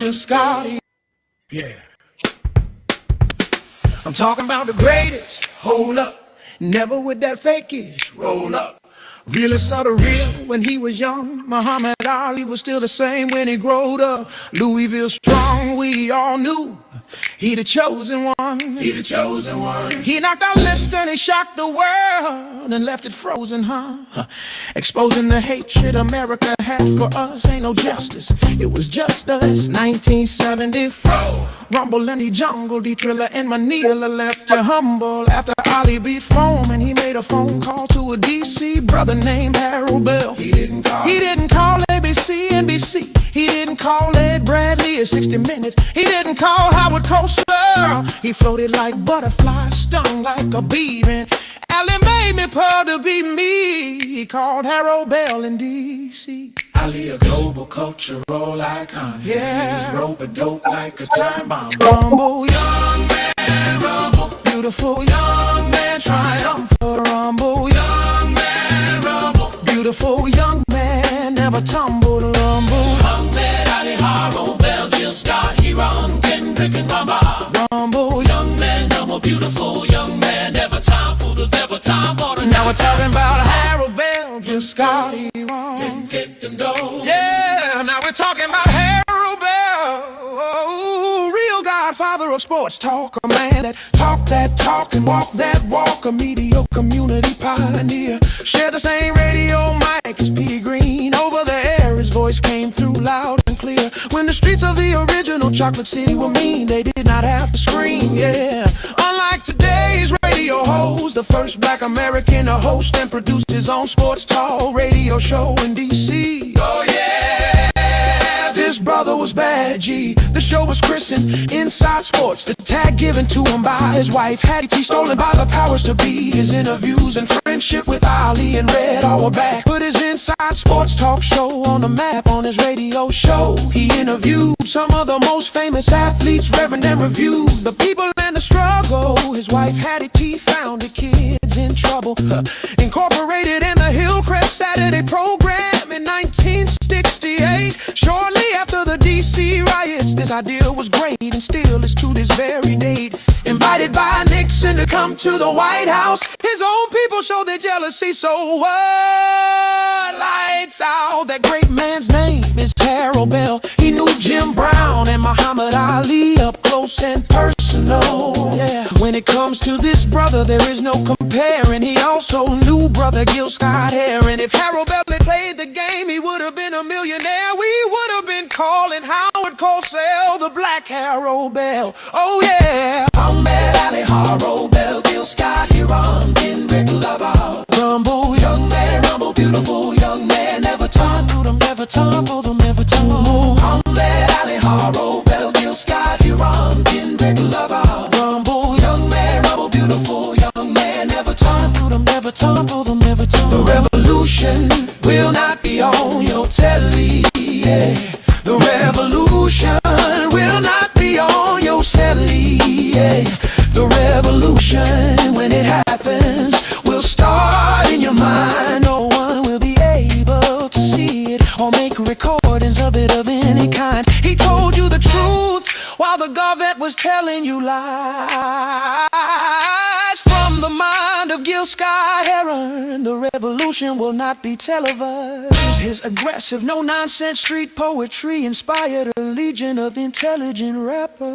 Scotty. Yeah. I'm talking about the greatest. Hold up. Never with that fakish. Roll up. Really saw the real when he was young. Muhammad Ali was still the same when he growed up. Louisville strong, we all knew. He the chosen one. He the chosen one. He knocked out Lister and he shocked the world and left it frozen, huh? Exposing the hatred America had for us. Ain't no justice. It was just us. 1974. Rumble in the jungle, the Thriller and Manila left you humble after Ali beat Foreman. He made a phone call to a DC brother named Harold Bell. He didn't call ABC, NBC. He didn't call Ed Bradley at 60 Minutes. He didn't call Howard Cosell. He floated like butterflies, stung like a bee. And Ali made me proud to be me. He called Harold Bell in DC. Ali, a global cultural icon. Yeah, he's rope a dope like a time bomb. Rumble, young man, rumble. Beautiful young man, triumph for rumble. Young man, rumble. Beautiful young man, never tumbled. Rumble. Muhammad Ali, Harold Bell, Jill Scott, Heron, Kendrick, and Mama. Rumble, young man, humble, beautiful young man, never time for the never time for the. Now we're talking about Harold Bell, Jill Scott, Heron. Yeah, now we're talking about Harold Bell, real godfather of sports talk, a man that talk and walk that walk, a media community pioneer. Share the same radio mic as P. Green. Over the air, his voice came through loud and clear. When the streets of the original Chocolate City were mean, they did not have to scream, yeah. Unlike today's radio host, the first black American to host and produce his own sports talk radio show in D.C. Oh yeah, this brother was bad G. The show was christened Inside Sports. The tag given to him by his wife Hattie T, stolen by the powers to be. His interviews and friendship with Ali and Red all were back. Put his Inside Sports talk show on the map on his radio show. He interviewed some of the most famous athletes, reverend and reviewed the people and the struggle. His wife Hattie T founded Kids in Trouble, incorporated in the Hillcrest Saturday program in 1968. Shortly after the DC riots, this idea was great and still is to this very date. Invited by Nixon to come to the White House, his own people showed their jealousy, so what? Lights out, that great man's name is Harold Bell. He knew Jim Brown and Muhammad Ali up close and personal, yeah. When it comes to this brother, there is no comparing. He also knew brother Gil Scott-Heron. If Harold Bell had played the game, he would have been a millionaire. We would have been calling Howard Cosell the Black Harold Bell. Oh yeah. Muhammad Ali, Harold Bell, Gil Scott-Heron, Kendrick Lamar. Rumble, young man, rumble, beautiful young man, never tumble them, never tumble them, never tumble. Muhammad Ali, Harold Bell, Gil Scott-Heron, Kendrick Lamar. Rumble, young man, rumble, beautiful young man, never tumble them, never tumble them, never tumble. The revolution will not be on your telly, yeah. The revolution will not be on your celly, yeah. The revolution, when it happens, will start in your mind. No one will be able to see it or make recordings of it of any kind. He told you the truth while the government was telling you lies. From the mind of Gil Scott-Heron, the revolution will not be televised. His aggressive, no-nonsense street poetry inspired a legion of intelligent rappers.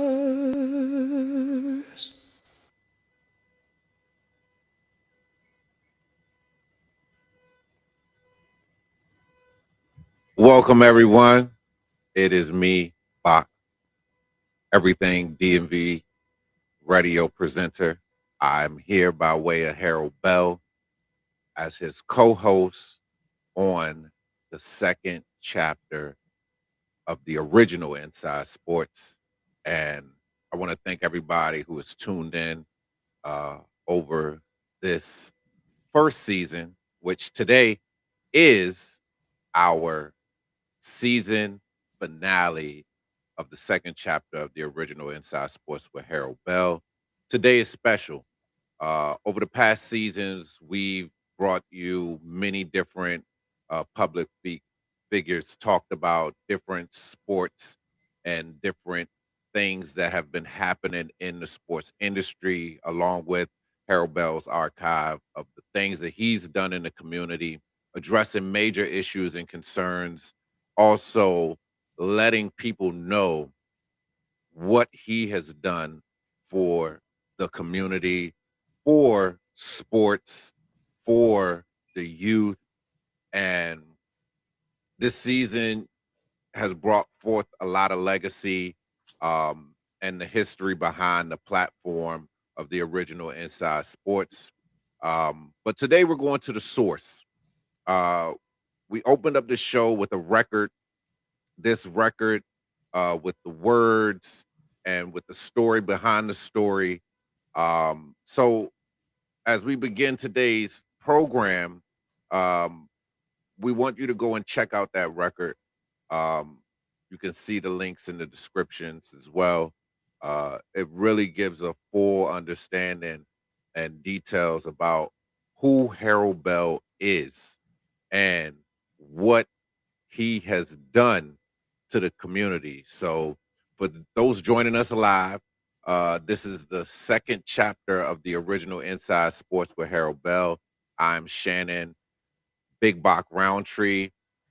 Welcome, everyone. It is me, Bach, everything DMV radio presenter. I'm here by way of Harold Bell as his co-host on the second chapter of the original Inside Sports. And I want to thank everybody who has tuned in over this first season, which today is our season finale of the second chapter of the original Inside Sports with Harold Bell. Today is special. Over the past seasons, we've brought you many different public figures, talked about different sports and different things that have been happening in the sports industry, along with Harold Bell's archive of the things that he's done in the community, addressing major issues and concerns, also letting people know what he has done for the community, for sports, for the youth. And this season has brought forth a lot of legacy and the history behind the platform of the original Inside Sports. But today we're going to the source. Uh, we opened up the show with a record, this record with the words and with the story behind the story. So as we begin today's program, um, we want you to go and check out that record. Um, you can see the links in the descriptions as well. It really gives a full understanding and details about who Harold Bell is and what he has done to the community. So, for those joining us live, this is the second chapter of the original Inside Sports with Harold Bell. I'm Shannon Big Bach Roundtree,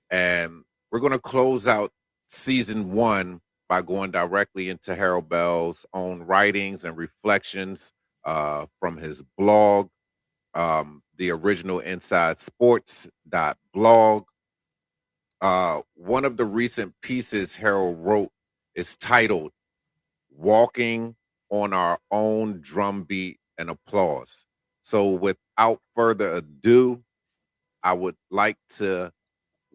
and we're going to close out season one by going directly into Harold Bell's own writings and reflections from his blog, the original Inside Sports blog. One of the recent pieces Harold wrote is titled Walking on Our Own Drumbeat and Applause. So, without further ado, I would like to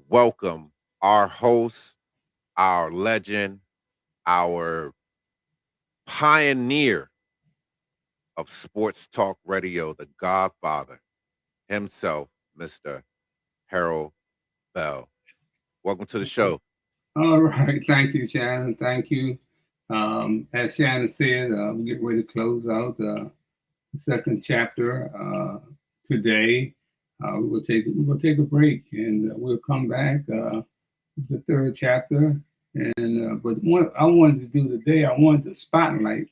welcome our host, our legend, our pioneer of sports talk radio, the Godfather himself, Mr. Harold Bell. Welcome to the show. All right. Thank you, Shannon. Thank you. As Shannon said, we get ready to close out the second chapter today. We'll take a break and we'll come back. The third chapter. And but what I wanted to do today, I wanted to spotlight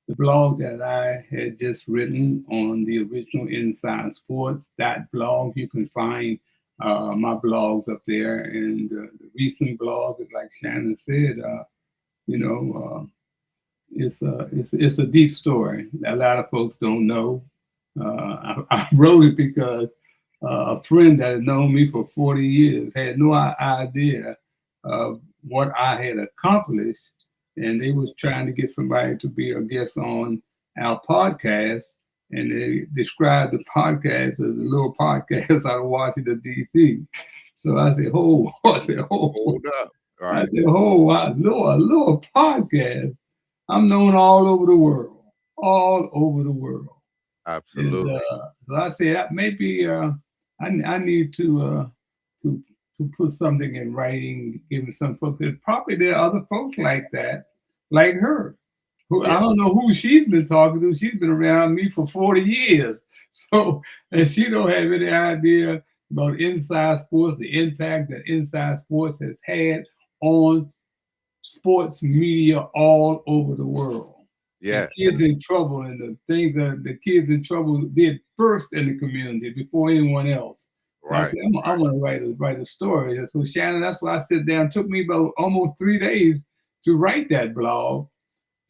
the blog that I had just written on the original Inside Sports. That blog, you can find my blogs up there, and the recent blog, like Shannon said, it's a deep story that a lot of folks don't know. I wrote it because a friend that had known me for 40 years had no idea of what I had accomplished, and they was trying to get somebody to be a guest on our podcast, and they described the podcast as a little podcast out of Washington, D.C. So I said, hold up. Right. I said, wow, a little podcast. I'm known all over the world. Absolutely. And, so I said, maybe I need to put something in writing, giving some folks. Probably there are other folks like that, like her. Who I don't know who she's been talking to. She's been around me for 40 years. So, and she don't have any idea about Inside Sports, the impact that Inside Sports has had on sports media all over the world. Yeah. The kids in trouble, and the things that the kids in trouble did first in the community before anyone else. Right. I said, I want to write a story. And so Shannon, that's why I sit down. It took me about almost 3 days to write that blog.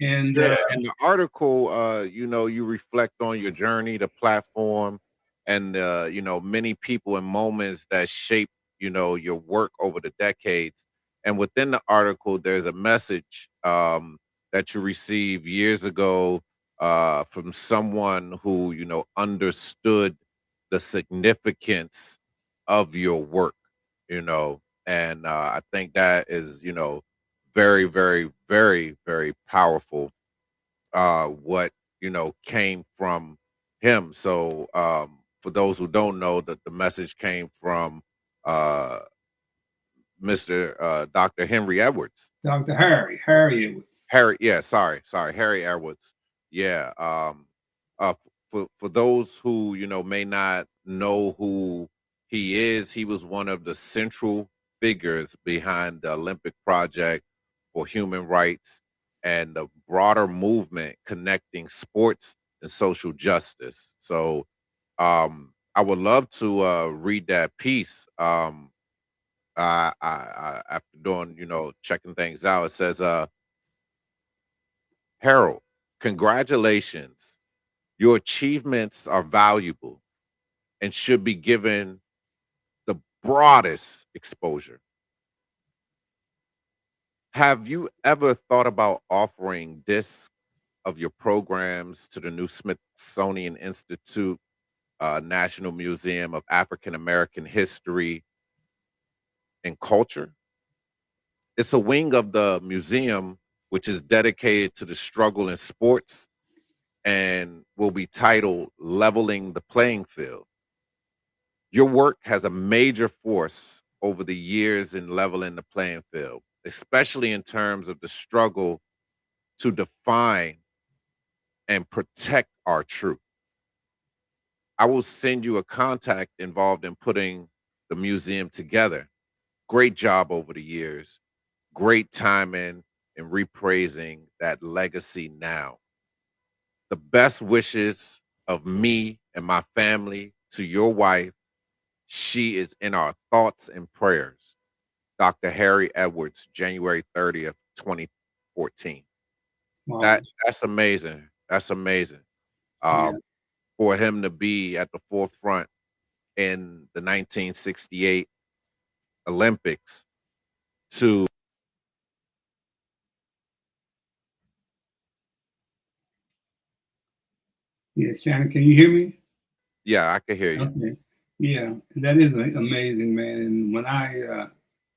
And and the article, you reflect on your journey, the platform, and many people and moments that shape, your work over the decades. And within the article, there's a message that you received years ago from someone who, understood the significance of your work, and I think that is, very, very, very, very powerful. What came from him. So for those who don't know, that the message came from Mr. Dr. Henry Edwards. Dr. Harry Edwards. Harry Edwards. Yeah. For those who may not know who he is, he was one of the central figures behind the Olympic Project for human rights and the broader movement connecting sports and social justice. So I would love to read that piece. After doing, checking things out, it says, Harold, congratulations. Your achievements are valuable and should be given the broadest exposure. Have you ever thought about offering discs of your programs to the new Smithsonian Institute, National Museum of African American History and Culture? It's a wing of the museum which is dedicated to the struggle in sports and will be titled Leveling the Playing Field. Your work has a major force over the years in leveling the playing field, especially in terms of the struggle to define and protect our truth. I will send you a contact involved in putting the museum together. Great job over the years. Great timing and repraising that legacy now. The best wishes of me and my family to your wife. She is in our thoughts and prayers. Dr. Harry Edwards, January 30th, 2014. Wow. That's amazing. That's amazing. Yeah. For him to be at the forefront in the 1968 Olympics to Yeah. Shannon, can you hear me? yeah, I can hear you. Okay. Yeah, that is amazing, man. And when I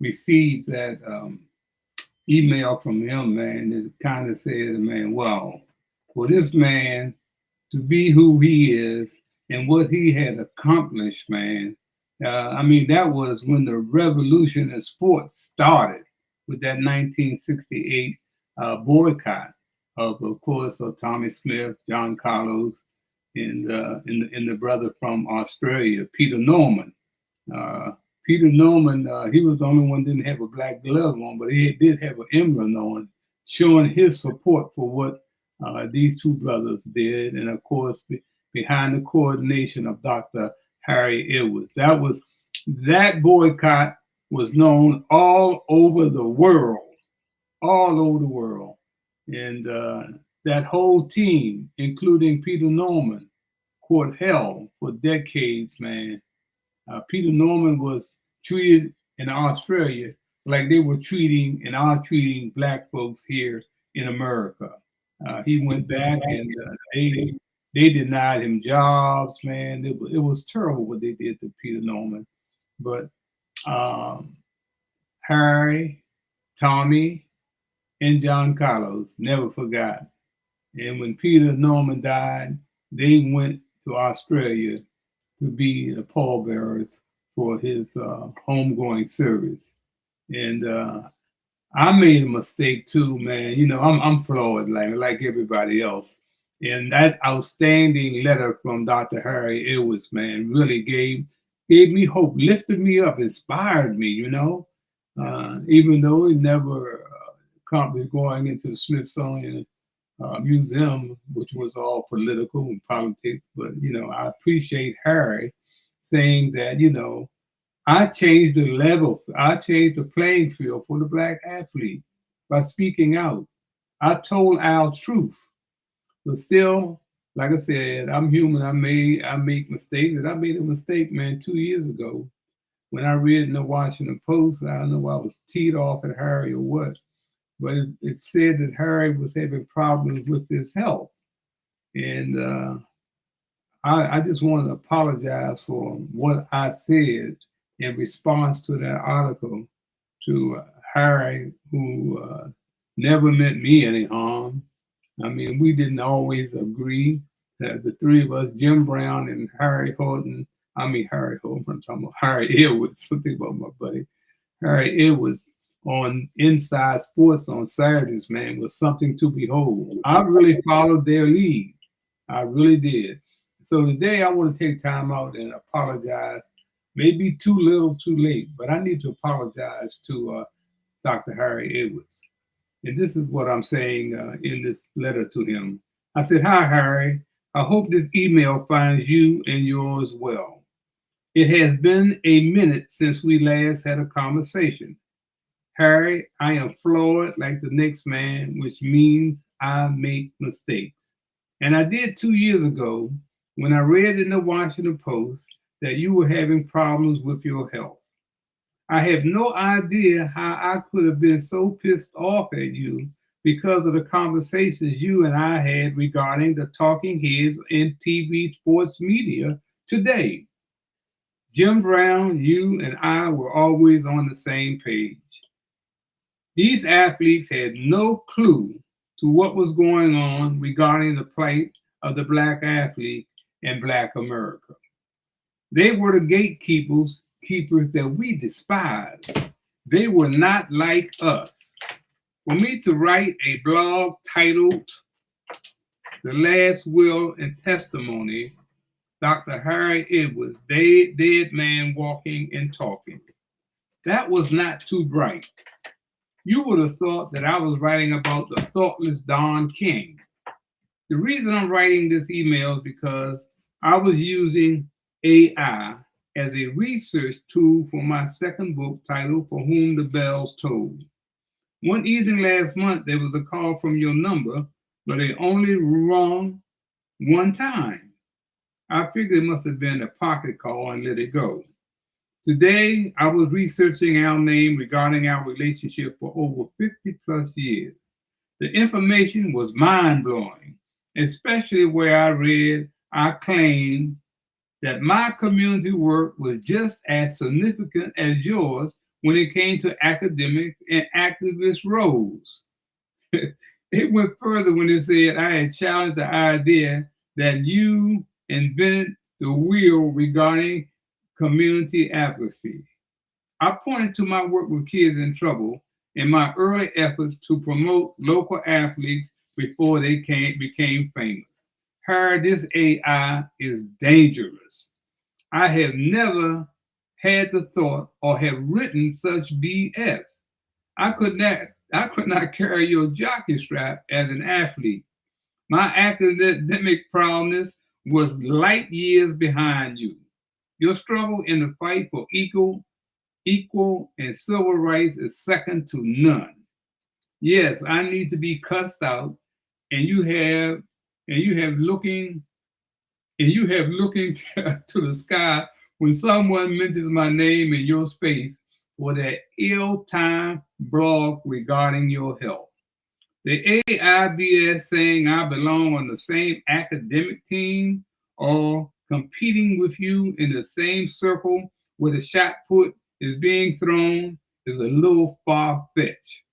received that email from him, man, it kind of said, man, wow, for this man to be who he is and what he had accomplished, man. I mean, that was when the revolution in sports started with that 1968 boycott of course, of Tommy Smith, John Carlos, and the brother from Australia, Peter Norman. Peter Norman, he was the only one that didn't have a black glove on, but he did have an emblem on, showing his support for what these two brothers did, and of course, behind the coordination of Dr. Harry Edwards. That boycott was known all over the world, and that whole team, including Peter Norman, caught hell for decades, man. Peter Norman was treated in Australia like they were treating and are treating black folks here in America. He went back and they denied him jobs, man. It was terrible what they did to Peter Norman. But Harry, Tommy, and John Carlos never forgot. And when Peter Norman died, they went to Australia to be the pallbearers for his homegoing service. And I made a mistake too, man. You know, I'm flawed like everybody else. And that outstanding letter from Dr. Harry Edwards, man, really gave me hope, lifted me up, inspired me, you know. Even though it never accomplished going into the Smithsonian Museum, which was all political and politics. But, you know, I appreciate Harry saying that, you know, I changed the level, I changed the playing field for the black athlete by speaking out. I told our truth, but still, like I said, I'm human. I make mistakes, and I made a mistake, man, 2 years ago when I read in the Washington Post. I don't know why I was teed off at Harry or what, but it said that Harry was having problems with his health. And I just want to apologize for what I said in response to that article to Harry, who never meant me any harm. I mean, we didn't always agree. The three of us, Jim Brown and Harry Horton, I'm talking about Harry Edwards, something about my buddy. Harry Edwards on Inside Sports on Saturdays, man, was something to behold. I really followed their lead. I really did. So today I want to take time out and apologize. Maybe too little, too late, but I need to apologize to Dr. Harry Edwards. And this is what I'm saying in this letter to him. I said, "Hi, Harry. I hope this email finds you and yours well. It has been a minute since we last had a conversation. Harry, I am flawed like the next man, which means I make mistakes. And I did 2 years ago when I read in the Washington Post that you were having problems with your health. I have no idea how I could have been so pissed off at you because of the conversations you and I had regarding the talking heads in TV sports media today. Jim Brown, you, and I were always on the same page. These athletes had no clue to what was going on regarding the plight of the Black athlete in Black America. They were the gatekeepers that we despised. They were not like us. For me to write a blog titled The Last Will and Testimony, Dr. Harry Edwards, Dead Man Walking and Talking, that was not too bright. You would have thought that I was writing about the thoughtless Don King. The reason I'm writing this email is because I was using AI as a research tool for my second book titled For Whom the Bells Toll. One evening last month, there was a call from your number, but it only rung one time. I figured it must have been a pocket call and let it go. Today, I was researching our name regarding our relationship for over 50 plus years. The information was mind-blowing, especially where I read I claimed that my community work was just as significant as yours when it came to academics and activist roles. It went further when it said I had challenged the idea that you invented the wheel regarding community advocacy. I pointed to my work with kids in trouble and my early efforts to promote local athletes before they became famous. Harry, this AI is dangerous. I have never had the thought or have written such BS. I could not carry your jockey strap as an athlete. My academic prowess was light years behind you. Your struggle in the fight for equal and civil rights is second to none. Yes, I need to be cussed out, and you have looking to the sky when someone mentions my name in your space for that ill-timed blog regarding your health. The AIBS saying I belong on the same academic team or competing with you in the same circle where the shot put is being thrown is a little far-fetched.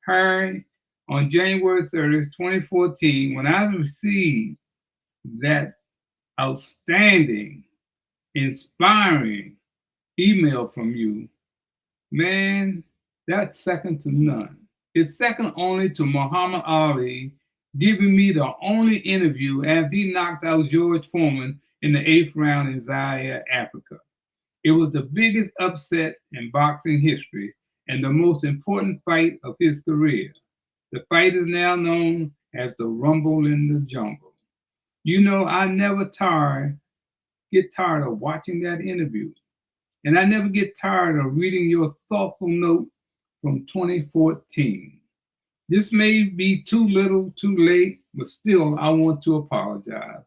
Harry, on January 30th, 2014, when I received that outstanding, inspiring email from you, man, that's second to none. It's second only to Muhammad Ali giving me the only interview after he knocked out George Foreman in the 8th round in Zaire, Africa. It was the biggest upset in boxing history and the most important fight of his career. The fight is now known as the Rumble in the Jungle. You know, I never get tired of watching that interview. And I never get tired of reading your thoughtful note from 2014. This may be too little, too late, but still I want to apologize.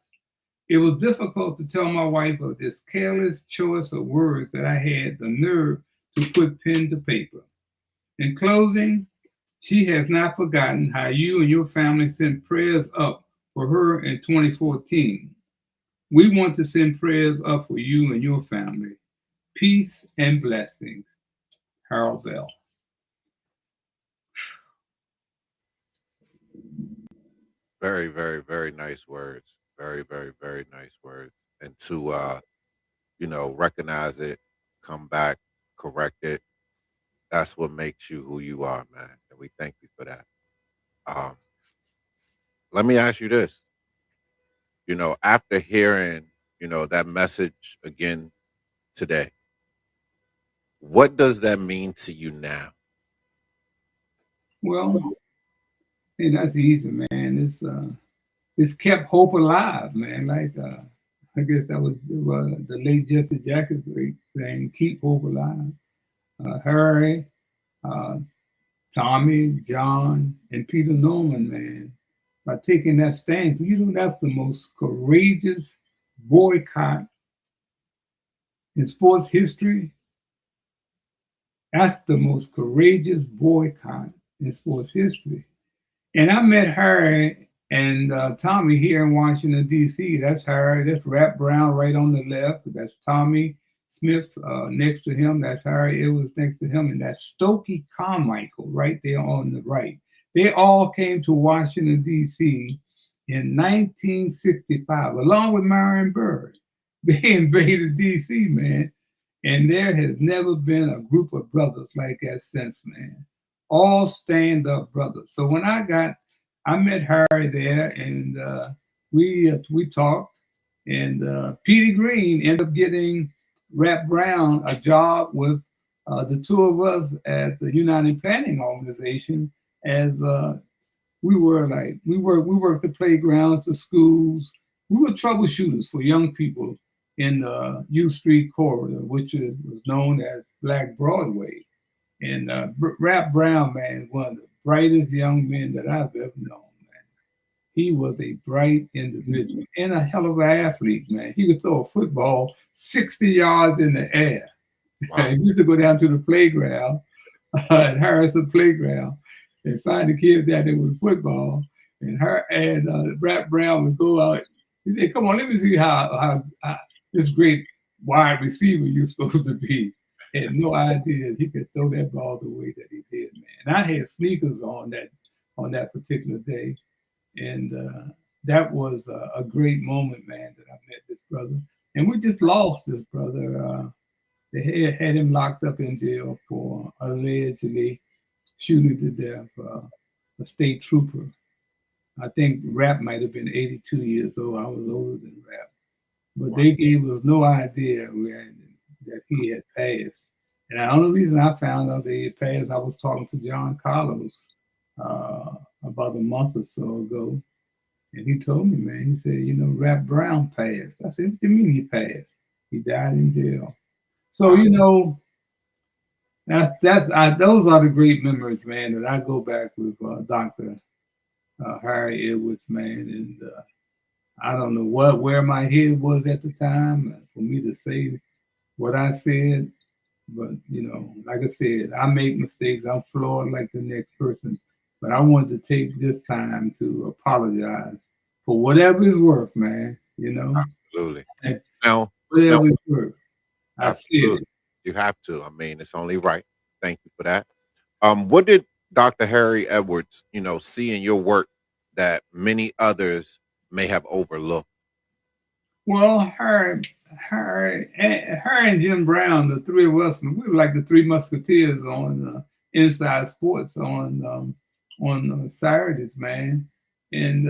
It was difficult to tell my wife of this careless choice of words that I had the nerve to put pen to paper. In closing, she has not forgotten how you and your family sent prayers up for her in 2014. We want to send prayers up for you and your family. Peace and blessings. Harold Bell. Very, very, very nice words. Very, very, very nice words. And to recognize it, come back, correct it. That's what makes you who you are, man. And we thank you for that. Let me ask you this. After hearing, that message again today, what does that mean to you now? Well, Hey, that's easy, man. It's kept hope alive, man. Like I guess that was the late Jesse Jackson great saying, "Keep hope alive." Harry, uh, Tommy, John, and Peter Norman, man, by taking that stand. So you know that's the most courageous boycott in sports history. That's the most courageous boycott in sports history. And I met Harry and Tommy here in Washington, D.C. That's Harry. That's Rap Brown right on the left. That's Tommy Smith next to him. That's Harry Edwards next to him. And that's Stokely Carmichael right there on the right. They all came to Washington, D.C. in 1965, along with Marion Byrd. They invaded D.C., man. And there has never been a group of brothers like that since, man. All stand-up brothers. So when I met Harry there, and we talked, and Petey Green ended up getting Rap Brown a job with the two of us at the United Planning Organization. As we worked the playgrounds, the schools. We were troubleshooters for young people in the U Street corridor, which was known as Black Broadway. And Rap Brown, man, one of the brightest young men that I've ever known, man. He was a bright individual and a hell of an athlete, man. He could throw a football 60 yards in the air. Wow. He used to go down to the playground, at Harrison Playground, and find the kids down there with football. And Rap Brown would go out. He said, "Come on, let me see how this great wide receiver you're supposed to be." Had no idea he could throw that ball the way that he did, man. And I had sneakers on that particular day, and that was a great moment, man, that I met this brother. And we just lost this brother. They had him locked up in jail for allegedly shooting to death a state trooper. I think Rap might have been 82 years old. I was older than Rap, but wow. They gave us no idea that he had passed. And the only reason I found out that he had passed, I was talking to John Carlos about a month or so ago. And he told me, man, he said, you know, Rap Brown passed. I said, what do you mean he passed? He died in jail. So, you know, those are the great memories, man, that I go back with Dr. Harry Edwards, man. And I don't know where my head was at the time for me to say what I said, but you know, like I said, I make mistakes. I'm flawed like the next person, but I wanted to take this time to apologize for whatever it's worth, man. You know, absolutely. Now, whatever it's worth, I see it. You have to. I mean, it's only right. Thank you for that. What did Dr. Harry Edwards, you know, see in your work that many others may have overlooked? Well, her and Jim Brown, the three of us, we were like the three musketeers on Inside Sports on Saturdays, man. And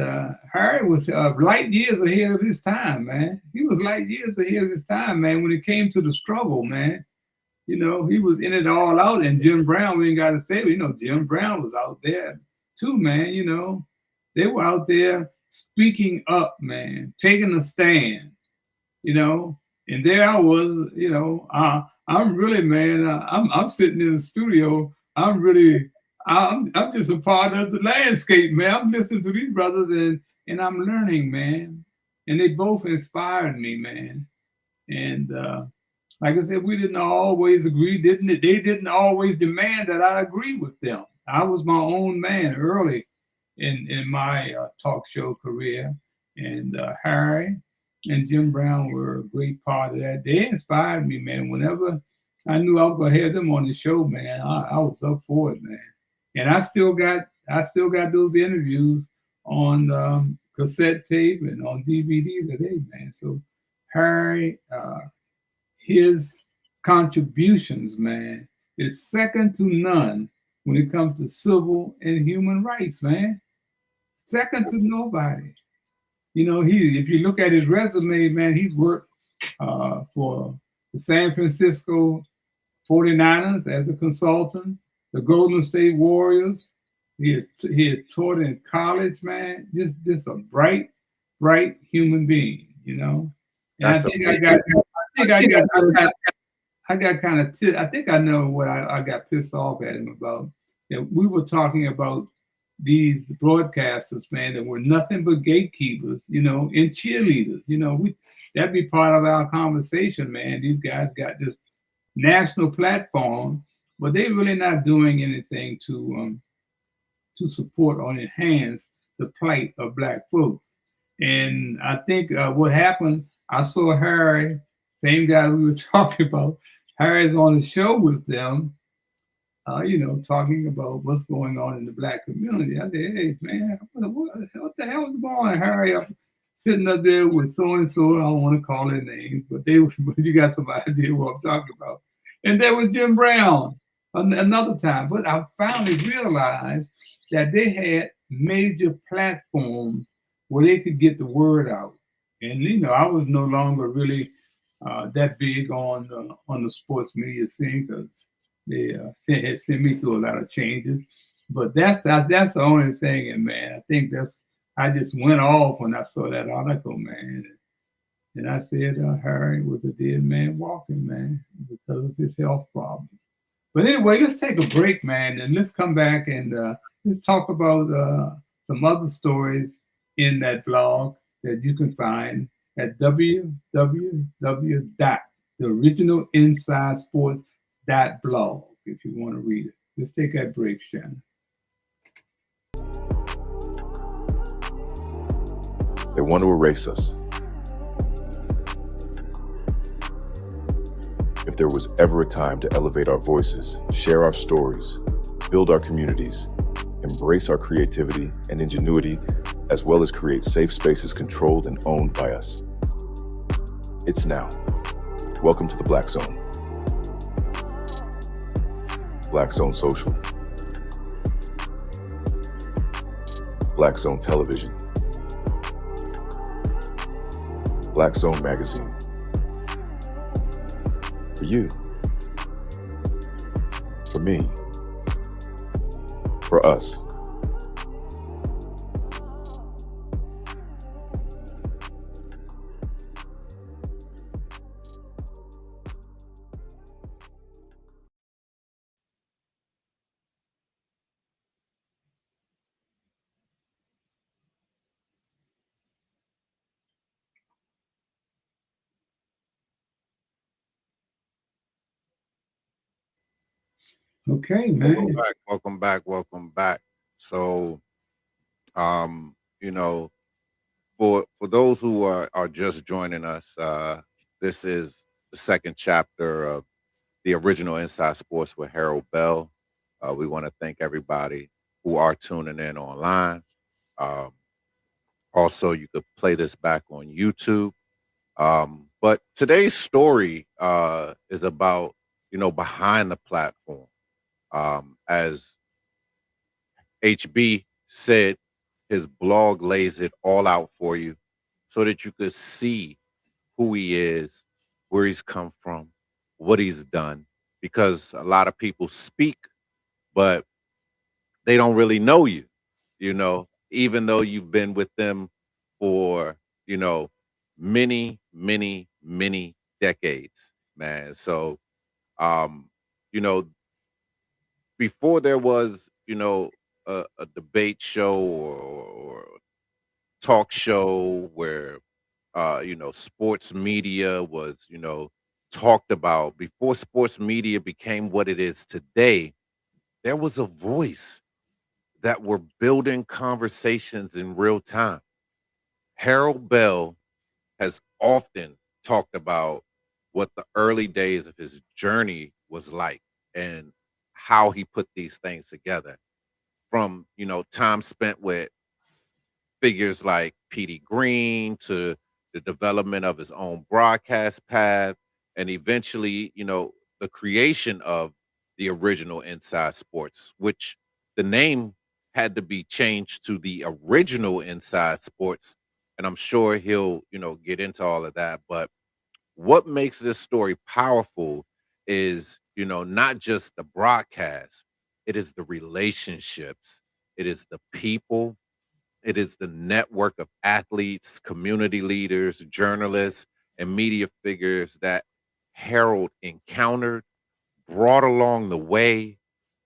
Harry was light years ahead of his time, man. He was light years ahead of his time, man, when it came to the struggle, man. You know, he was in it all out. And Jim Brown, we ain't got to say it, you know, Jim Brown was out there too, man. You know, they were out there speaking up, man, taking a stand, you know. And there I was, you know, I'm really, man, I'm sitting in the studio. I'm just a part of the landscape, man. I'm listening to these brothers and I'm learning, man. And they both inspired me, man. And like I said, we didn't always agree, didn't it? They didn't always demand that I agree with them. I was my own man early in my talk show career. And Harry and Jim Brown were a great part of that. They inspired me, man. Whenever I knew I was gonna have them on the show, man, I was up for it, man. And I still got those interviews on cassette tape and on DVD today, man. So Harry, his contributions, man, is second to none when it comes to civil and human rights, man. Second to nobody. You know, if you look at his resume, man, he's worked for the San Francisco 49ers as a consultant, the Golden State Warriors, He is taught in college, man. Just a bright human being, you know. And I That's think amazing. I got kind of I think I know what I got pissed off at him about. That we were talking about these broadcasters, man, that were nothing but gatekeepers, you know, and cheerleaders. You know, that'd be part of our conversation, man. These guys got this national platform, but they're really not doing anything to support or enhance the plight of Black folks. And I think what happened, I saw Harry, same guy we were talking about. Harry's on the show with them, you know, talking about what's going on in the Black community. I said, hey, man, what the hell is going on, Harry? I'm sitting up there with so and so. I don't want to call their names, but but you got some idea what I'm talking about. And there was Jim Brown another time. But I finally realized that they had major platforms where they could get the word out. And you know, I was no longer really that big on the sports media scene because they had sent me through a lot of changes. But that's the only thing, and man, I think I just went off when I saw that article, man. And I said Harry was a dead man walking, man, because of his health problem. But anyway, let's take a break, man, and let's come back and let's talk about some other stories in that blog that you can find at www.theoriginalinsidesports.blog if you want to read it. Let's take that break, Shannon. They want to erase us. If there was ever a time to elevate our voices, share our stories, build our communities, embrace our creativity and ingenuity, as well as create safe spaces controlled and owned by us, it's now. Welcome to the Black Zone. Black Zone Social. Black Zone Television. Black Zone Magazine. For you, for me, for us. Okay, man. Welcome back. So, you know, for those who are just joining us, this is the second chapter of the original Inside Sports with Harold Bell. We want to thank everybody who are tuning in online. Um, Also, you could play this back on YouTube. But today's story is about, behind the platform. As HB said, his blog lays it all out for you so that you could see who he is, where he's come from, what he's done. Because a lot of people speak, but they don't really know you, even though you've been with them for, you know, many, many, many decades, man. So, um, you know, before there was, a debate show or talk show where, sports media was, talked about, before sports media became what it is today, there was a voice that were building conversations in real time. Harold Bell has often talked about what the early days of his journey was like and how he put these things together, from, time spent with figures like Petey Green to the development of his own broadcast path, and eventually, the creation of the original Inside Sports, which the name had to be changed to the original Inside Sports. And I'm sure he'll, get into all of that. But what makes this story powerful is, not just the broadcast, it is the relationships It is the people. It is the network of athletes, community leaders, journalists, and media figures that Harold encountered, brought along the way,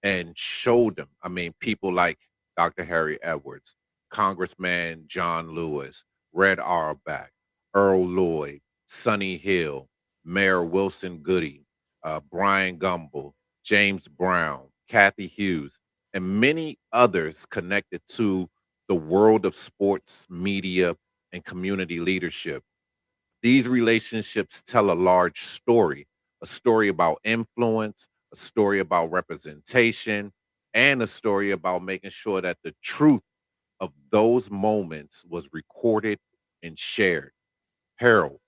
and showed them. I mean, people like Dr. Harry Edwards, Congressman John Lewis, Red Auerbach, Earl Lloyd, Sonny Hill, Mayor Wilson Goody, Brian Gumble, James Brown, Kathy Hughes, and many others connected to the world of sports, media, and community leadership. These relationships tell a large story, a story about influence, a story about representation, and a story about making sure that the truth of those moments was recorded and shared. Harold,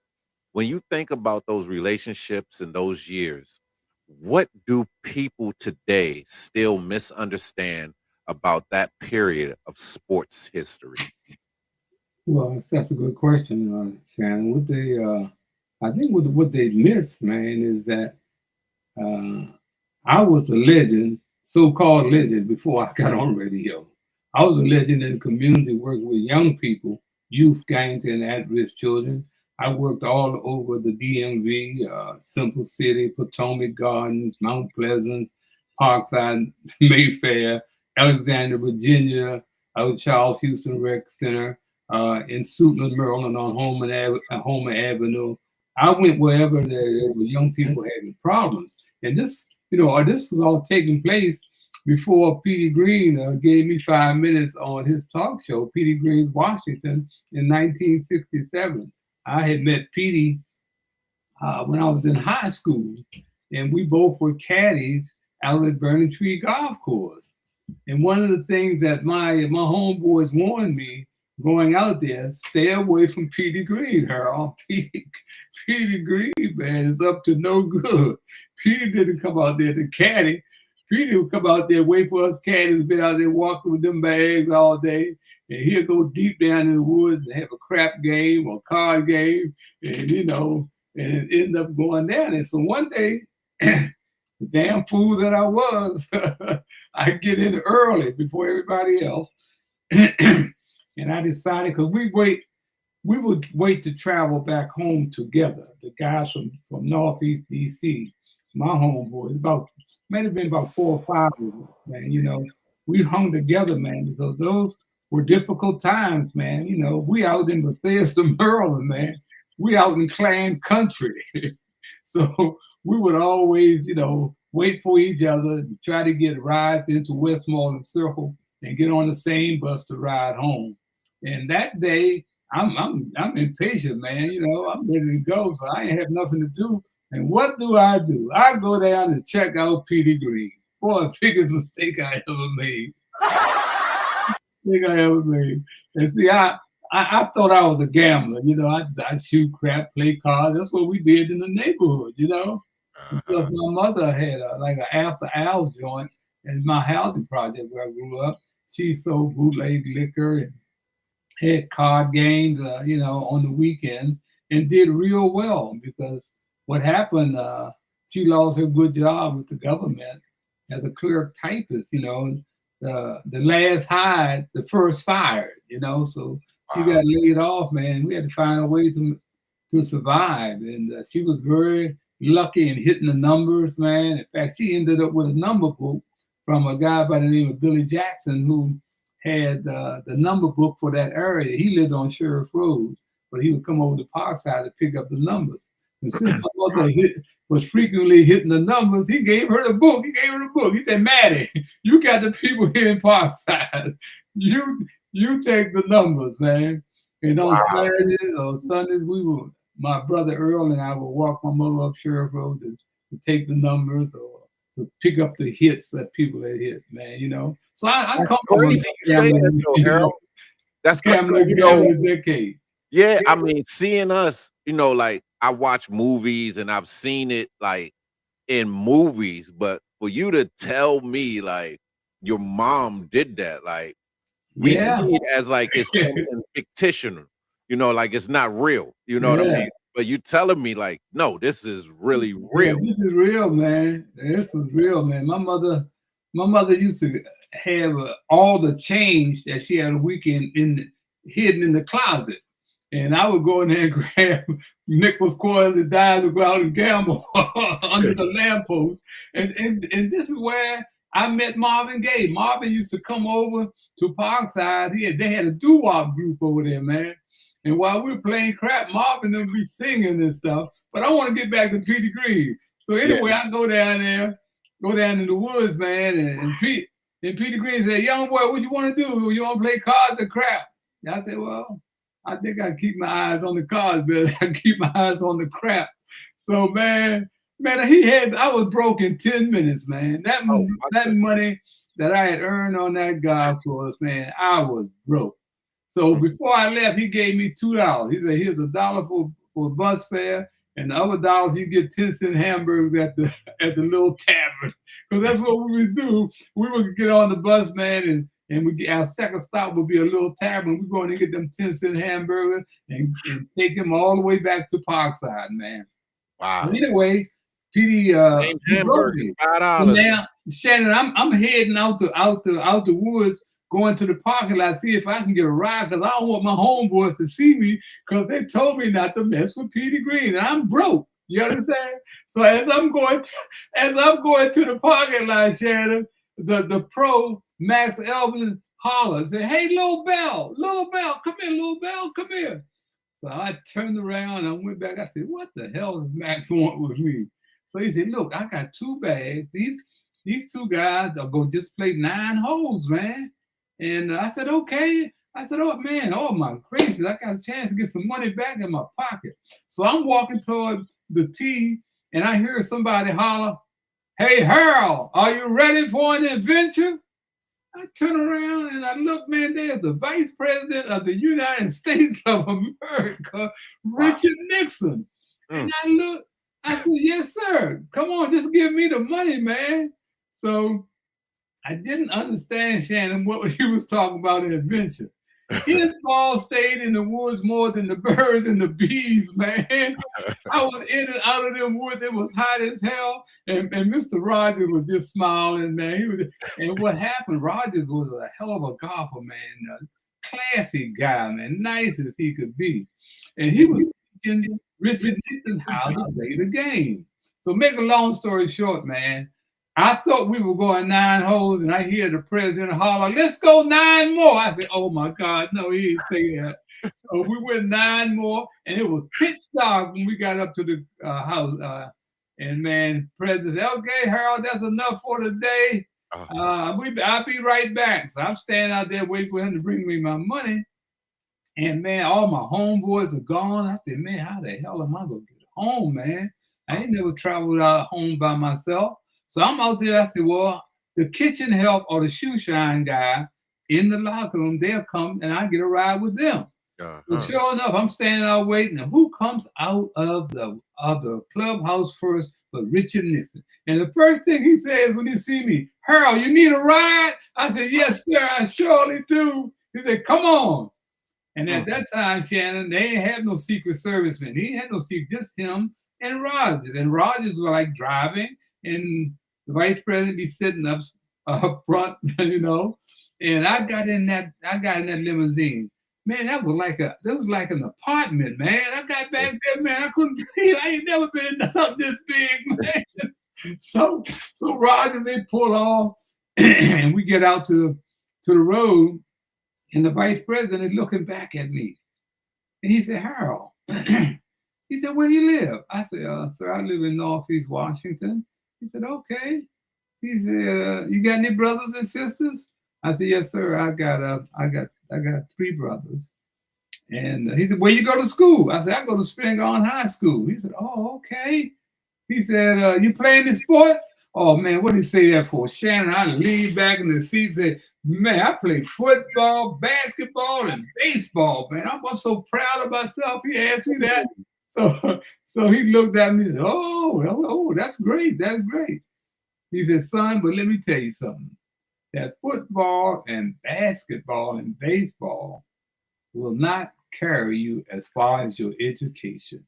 when you think about those relationships and those years, what do people today still misunderstand about that period of sports history? Well, that's a good question, Shannon. I think what they miss, man, is that I was a legend, so-called legend, before I got on radio. I was a legend in the community working with young people, youth gangs, and at-risk children. I worked all over the DMV, Simple City, Potomac Gardens, Mount Pleasant, Parkside, Mayfair, Alexandria, Virginia, out Charles Houston Rec Center, in Suitland, Maryland, on Homer Avenue. I went wherever there were young people having problems. And this was all taking place before Petey Green gave me 5 minutes on his talk show, Petey Green's Washington, in 1967. I had met Petey when I was in high school, and we both were caddies out at Burning Tree Golf Course. And one of the things that my homeboys warned me going out there, stay away from Petey Green, Harold. Petey Green, man, is up to no good. Petey didn't come out there to caddy. Petey would come out there, wait for us caddies, been out there walking with them bags all day. And he'll go deep down in the woods and have a crap game or card game, and and end up going down. And so one day, the damn fool that I was, I get in early before everybody else. And I decided, because we would wait to travel back home together. The guys from Northeast DC, my homeboys, might have been about 4 or 5 of us, man. We hung together, man, because those were difficult times, man. We out in Bethesda, Maryland, man. We out in Clan country. So we would always, wait for each other, to try to get rides into Westmoreland Circle and get on the same bus to ride home. And that day, I'm impatient, man. I'm ready to go, so I ain't have nothing to do. And what do? I go down and check out Petey Green. Boy, the biggest mistake I ever made. And see, I thought I was a gambler. I shoot crap, play cards. That's what we did in the neighborhood. Because my mother had like an After Hours joint in my housing project where I grew up. She sold bootleg liquor and had card games, on the weekends, and did real well, because what happened, she lost her good job with the government as a clerk typist. The last hired, the first fired. So she got laid off, man. We had to find a way to survive, and she was very lucky in hitting the numbers, man. In fact, she ended up with a number book from a guy by the name of Billy Jackson, who had the number book for that area. He lived on Sheriff Road, but he would come over to Parkside to pick up the numbers. And since my mother was frequently hitting the numbers, he gave her the book. He said, Maddie, you got the people here in Parkside. You take the numbers, man. And on Saturdays or Sundays, my brother Earl and I would walk my mother up Sheriff Road to take the numbers or to pick up the hits that people had hit, man. So I come from crazy you say that, though, Harold. That's crazy. Decade. Yeah, I mean, seeing us, like I watch movies and I've seen it like in movies, but for you to tell me like your mom did that, like we see it as like it's something fictional, like it's not real, what I mean? But you telling me like, no, this is really real. Yeah, this is real, man. This was real, man. My mother used to have all the change that she had a weekend hidden in the closet. And I would go in there and grab nickels, quarters, and dimes to go out and gamble under the lamppost. And this is where I met Marvin Gaye. Marvin used to come over to Parkside. They had a doo-wop group over there, man. And while we were playing crap, Marvin would be singing and stuff. But I want to get back to Petey Greene. So anyway, I go down in the woods, man, and Petey Greene said, "Young boy, what you want to do? You want to play cards or crap?" And I said, "Well, I think I keep my eyes on the cards, but I keep my eyes on the crap." So man, I was broke in 10 minutes, man. That money that I had earned on that golf course, man, I was broke. So before I left, he gave me $2. He said, "Here's $1 for bus fare, and the other $1 you get 10-cent hamburgers at the little tavern." Because that's what we would do. We would get on the bus, man, and our second stop would be a little tavern. We're going to get them 10-cent hamburgers and take them all the way back to Parkside, man. Wow. But anyway, Petey, hamburgers, $5. Now, Shannon, I'm heading out the woods, going to the parking lot, see if I can get a ride, because I don't want my homeboys to see me, because they told me not to mess with Petey Greene, and I'm broke. You understand? So as I'm going to the parking lot, Shannon, the pro Max Elvin hollers, said, "Hey, Little Bell, come here, Little Bell, come here." So I turned around and I went back. I said, "What the hell does Max want with me?" So he said, "Look, I got 2 bags. These 2 guys are going to just play 9 holes, man." And I said, "Okay." I said, "Oh, man, oh, my gracious, I got a chance to get some money back in my pocket." So I'm walking toward the tee, and I hear somebody holler, "Hey, Harold, are you ready for an adventure?" I turn around and I look, man, there's the Vice President of the United States of America, Richard Nixon. And I look, I said, "Yes, sir. Come on, just give me the money, man." So I didn't understand, Shannon, what he was talking about in adventure. His ball stayed in the woods more than the birds and the bees, man. I was in and out of them woods. It was hot as hell. And Mr. Rogers was just smiling, man. And what happened, Rogers was a hell of a golfer, man. A classy guy, man. Nice as he could be. And he was teaching Richard Nixon how to play the game. So make a long story short, man, I thought we were going 9 holes, and I hear the president holler, "Let's go 9 more." I said, "Oh my God, no, he didn't say that." So we went 9 more, and it was pitch dark when we got up to the house. And man, president said, "Okay, Harold, that's enough for today. I'll be right back." So I'm standing out there waiting for him to bring me my money. And man, all my homeboys are gone. I said, "Man, how the hell am I gonna get home, man? I ain't never traveled out home by myself." So I'm out there. I said, "Well, the kitchen help or the shoe shine guy in the locker room, they'll come and I get a ride with them." So sure enough, I'm standing out waiting. And who comes out of the clubhouse first but Richard Nixon? And the first thing he says when he see me, "Harold, you need a ride?" I said, "Yes, sir, I surely do." He said, "Come on." And at that time, Shannon, they ain't had no Secret Servicemen. He ain't had no secret, just him and Rogers. And Rogers was like driving, and the Vice President be sitting up front, you know. And I got in that limousine. Man, that was like an apartment, man. I got back there, man. I couldn't believe I ain't never been in something this big, man. So Rogers, they pull off, and we get out to the road, and the Vice President is looking back at me. And he said, "Harold," he said, "where do you live?" I said, "Sir, I live in Northeast Washington." He said, "Okay." He said, "You got any brothers and sisters?" I said, "Yes, sir. I got 3 brothers." And he said, "Where you go to school?" I said, "I go to Spingarn High School." He said, "Oh, okay." He said, "You play any sports?" Oh man, what did he say that for? Shannon, I leaned back in the seat and said, "Man, I play football, basketball, and baseball, man. I'm so proud of myself." He asked me that. So he looked at me and said, "Oh, that's great. That's great." He said, "Son, but let me tell you something. That football and basketball and baseball will not carry you as far as your education.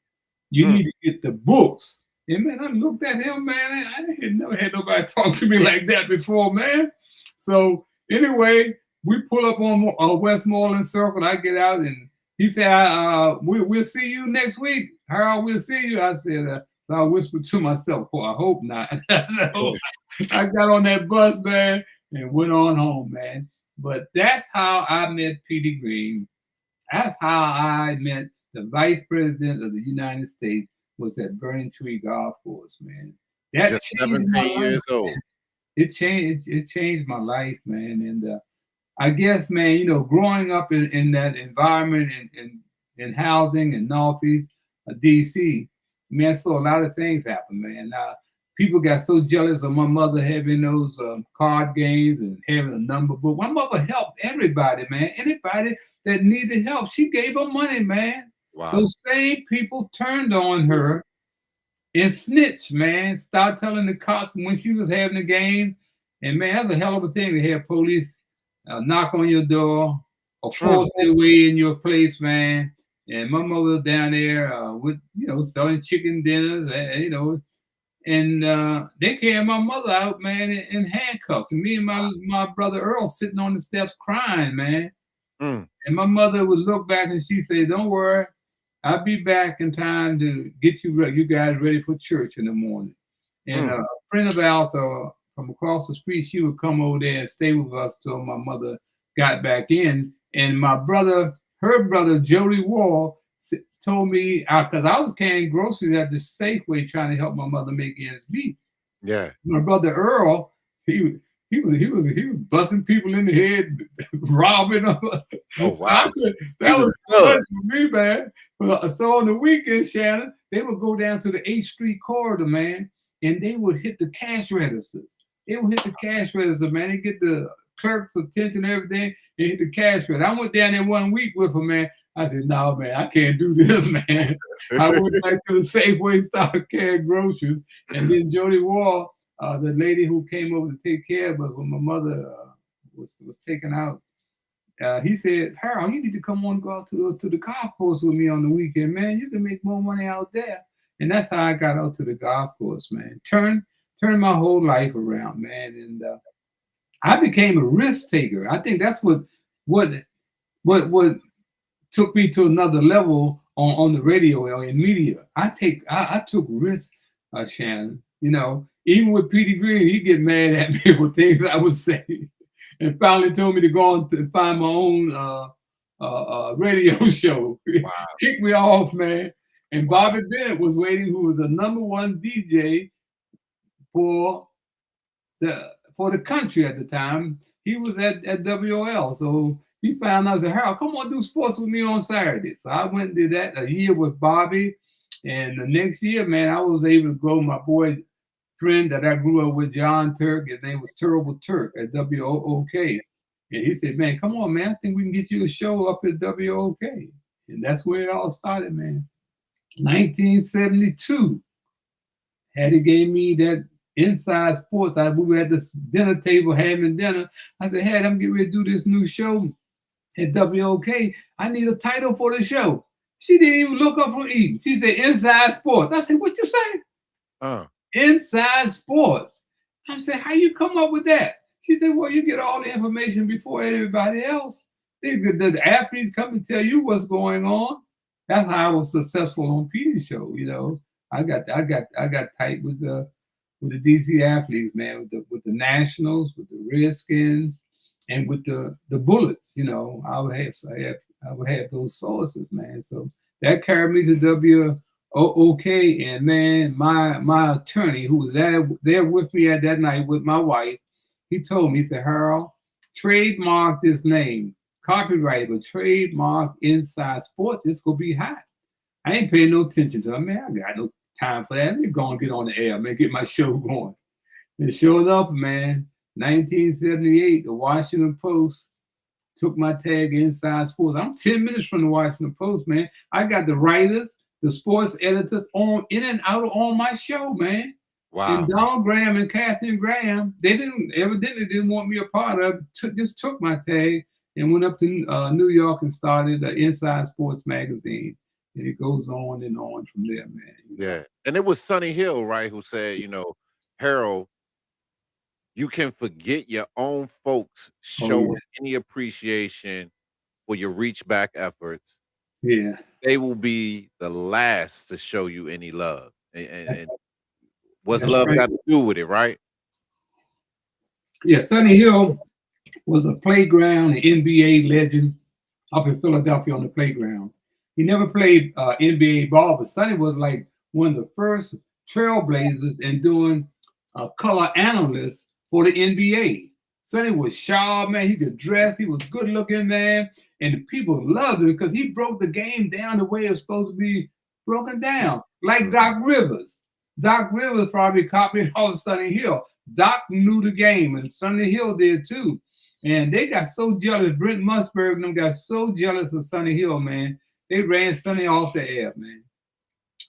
You need to get the books." And man, I looked at him, man. I had never had nobody talk to me like that before, man. So Anyway, we pull up on Westmoreland Circle. I get out and he said, we'll see you next week. Harold, we'll see you. I said, so I whispered to myself, oh, I hope not. So I got on that bus, man, and went on home, man. But that's how I met Petey Greene. That's how I met the Vice President of the United States, was at Burning Tree Golf Course, man. That Just changed my 17 years life, old. man. It changed my life, man. And I guess, man, you know, growing up in that environment in housing in Northeast DC, man, I saw a lot of things happen, man. People got so jealous of my mother having those card games and having a number book. My mother helped everybody, man. Anybody that needed help, she gave them money, man. Wow. Those same people turned on her and snitched, man. Started telling the cops when she was having a game. And man, that's a hell of a thing to have police knock on your door or force their way in your place, man. And my mother was down there with, you know, selling chicken dinners, you know, and they carried my mother out, man, in handcuffs. And me and my brother Earl sitting on the steps crying, man. And my mother would look back and she said, don't worry, I'll be back in time to get you guys ready for church in the morning. And a friend of ours from across the street, she would come over there and stay with us till my mother got back in. And my brother, her brother, Jody Wall, told me, because I was carrying groceries at the Safeway trying to help my mother make ends meet. Yeah. My brother Earl, he was busting people in the head, robbing them. Oh, wow. So that was good for me, man. So on the weekend, Shannon, they would go down to the 8th Street corridor, man, and they would hit the cash registers. They would hit the cash register, man. They get the clerk's attention and everything, and hit the cash register. I went down there 1 week with them, man. I said, no, man, I can't do this, man. I went back to the Safeway, started carrying groceries. And then Jody Wall, the lady who came over to take care of us when my mother was taken out, he said, Harold, you need to come on and go out to the golf course with me on the weekend, man. You can make more money out there. And that's how I got out to the golf course, man. Turned my whole life around, man. And I became a risk taker. I think that's what took me to another level on the radio or in media. I took risks, Shannon. You know, even with Petey Greene, he'd get mad at me with things I was saying. And finally told me to go on to find my own radio show. Wow. Kicked me off, man. And Bobby Bennett was waiting, who was the #1 DJ for the country at the time. He was at WOL. So he found out, I said, Harold, come on, do sports with me on Saturday. So I went and did that a year with Bobby. And the next year, man, I was able to grow my boy friend that I grew up with, John Turk. His name was Terrible Turk at WOK. And he said, man, come on, man, I think we can get you a show up at WOK. And that's where it all started, man. 1972. Hattie gave me that Inside Sports. We were at the dinner table having dinner. I said, Hattie, I'm getting ready to do this new show at WOK. I need a title for the show. She didn't even look up from eating. She said, Inside Sports. I said, what you say? Inside Sports. I said, how you come up with that? She said, well, you get all the information before everybody else. The athletes come and tell you what's going on. That's how I was successful on Petey's show. You know, I got tight with the DC athletes, man, with the Nationals, with the Redskins, and with the Bullets. You know, I would have those sources, man. So that carried me to WOK, and man, my attorney, who was there with me at that night with my wife, he told me, he said, Harold, trademark this name, copyright, but trademark Inside Sports. It's gonna be hot. I ain't paying no attention to it, man. I got no time for that. Let me go and get on the air, man, get my show going. And sure enough, man, 1978, the Washington Post took my tag, Inside Sports. I'm 10 minutes from the Washington Post, man. I got the writers, the sports editors in and out on my show, man. Wow. And Don Graham and Katharine Graham, they evidently didn't want me a part of it. Just took my tag and went up to New York and started the Inside Sports magazine. And it goes on and on from there, man. Yeah. And it was Sonny Hill, right, who said, you know, Harold, you can forget your own folks Oh showing any appreciation for your reach back efforts. yeah, They will be the last to show you any love. And what's that's love right. got to do with it, right? Yeah, Sonny Hill was a playground, an NBA legend up in Philadelphia on the playground. He never played NBA ball, but Sonny was like one of the first trailblazers in doing color analyst for the NBA. Sonny was sharp, man. He could dress. He was good looking, man. And the people loved him because he broke the game down the way it's supposed to be broken down, like Doc Rivers. Doc Rivers probably copied off Sonny Hill. Doc knew the game, and Sonny Hill did too. And they got so jealous. Brent Musburg and them got so jealous of Sonny Hill, man. They ran Sonny off the air, man.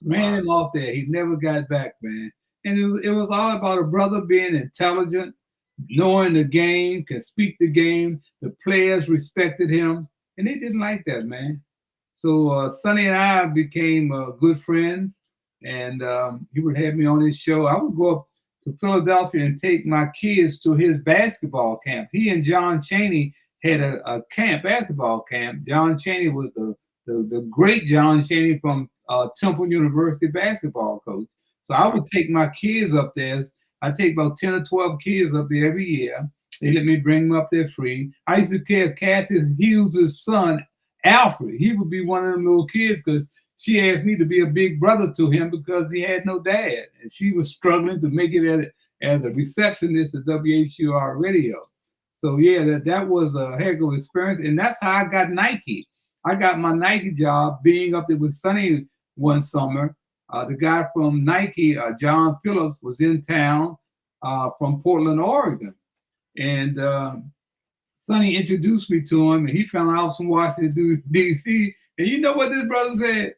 Ran him off there. He never got back, man. And it was all about a brother being intelligent, knowing the game, could speak the game. The players respected him, and they didn't like that, man. So Sonny and I became good friends, and he would have me on his show. I would go up to Philadelphia and take my kids to his basketball camp. He and John Chaney had a camp, basketball camp. John Chaney was the great John Chaney from Temple University basketball coach. So I would take my kids up there. I take about 10 or 12 kids up there every year. They let me bring them up there free. I used to care Cassius Hughes' son, Alfred. He would be one of them little kids because she asked me to be a big brother to him because he had no dad. And she was struggling to make it as a receptionist at WHUR radio. So yeah, that was a heck of an experience. And that's how I got Nike. I got my Nike job being up there with Sonny one summer. The guy from Nike, John Phillips, was in town from Portland, Oregon. And Sonny introduced me to him, and he found out from Washington, D.C. And you know what this brother said?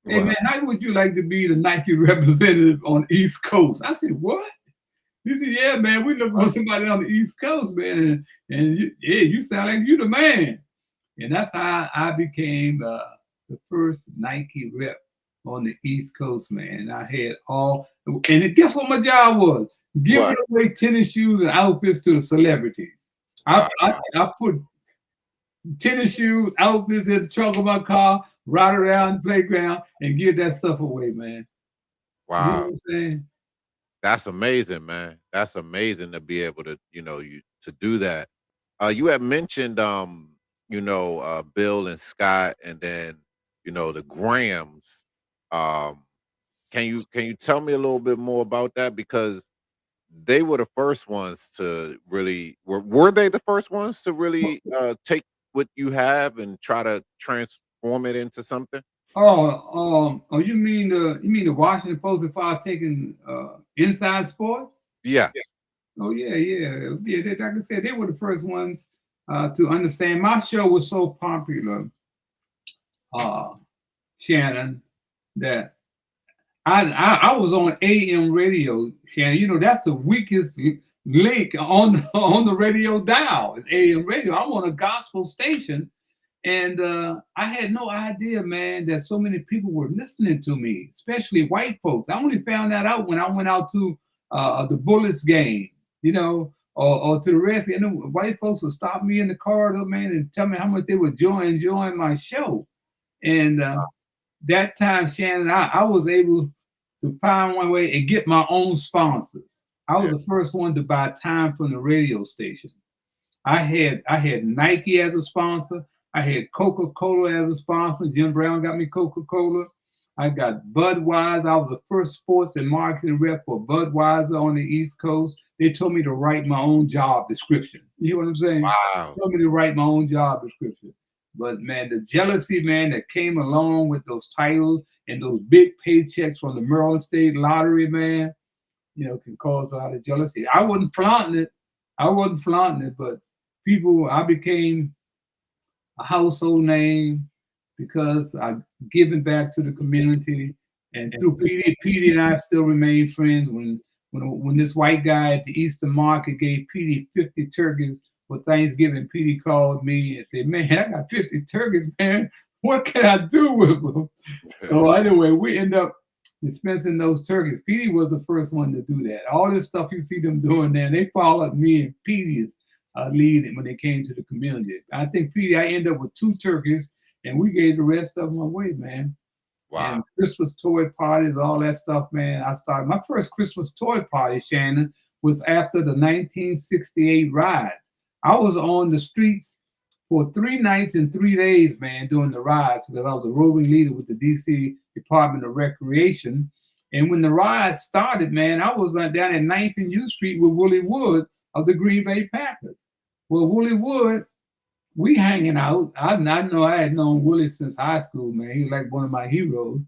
Hey, man, how would you like to be the Nike representative on the East Coast? I said, what? He said, yeah, man, we look for somebody on the East Coast, man. And you sound like you the man. And that's how I became the first Nike rep on the East Coast, man. I had and guess what my job was? Giving away tennis shoes and outfits to the celebrities. I put tennis shoes, outfits in the trunk of my car, ride around the playground, and give that stuff away, man. Wow. You know what I'm saying? That's amazing, man. That's amazing to be able to, to do that. You had mentioned, Bill and Scott, and then, the Grahams. Can you tell me a little bit more about that? Because they were the first ones to really were they the first ones to really take what you have and try to transform it into something? You mean the Washington Post as far as taking Inside Sports? Yeah. Oh yeah. Like I said, they were the first ones to understand. My show was so popular, Shannon, that I was on AM radio, Shannon. That's the weakest link on the radio dial. It's AM radio. I'm on a gospel station. And I had no idea, man, that so many people were listening to me, especially white folks. I only found that out when I went out to the Bullets game, or to the rest. And the white folks would stop me in the corridor, man, and tell me how much they were enjoying my show. And that time, Shannon, I was able to find one way and get my own sponsors. I was the first one to buy time from the radio station. I had Nike as a sponsor. I had Coca-Cola as a sponsor. Jim Brown got me Coca-Cola. I got Budweiser. I was the first sports and marketing rep for Budweiser on the East Coast. They told me to write my own job description. You know what I'm saying? Wow. They told me to write my own job description. But, man, the jealousy, man, that came along with those titles and those big paychecks from the Maryland State Lottery, man, can cause a lot of jealousy. I wasn't flaunting it, but I became a household name because I've given back to the community. And through Petey and I still remain friends. When this white guy at the Eastern Market gave Petey 50 turkeys for Thanksgiving, Petey called me and said, man, I got 50 turkeys, man. What can I do with them? So anyway, we end up dispensing those turkeys. Petey was the first one to do that. All this stuff you see them doing there, they followed me and Petey's lead when they came to the community. I think Petey, I ended up with 2 turkeys, and we gave the rest of them away, man. Wow. And Christmas toy parties, all that stuff, man. I started my first Christmas toy party, Shannon, was after the 1968 riots. I was on the streets for 3 nights and 3 days, man, during the riots, because I was a roving leader with the DC Department of Recreation. And when the riots started, man, I was down at 9th and U Street with Willie Wood of the Green Bay Packers. Well, Willie Wood, we hanging out. I know I had known Willie since high school, man. He was like one of my heroes.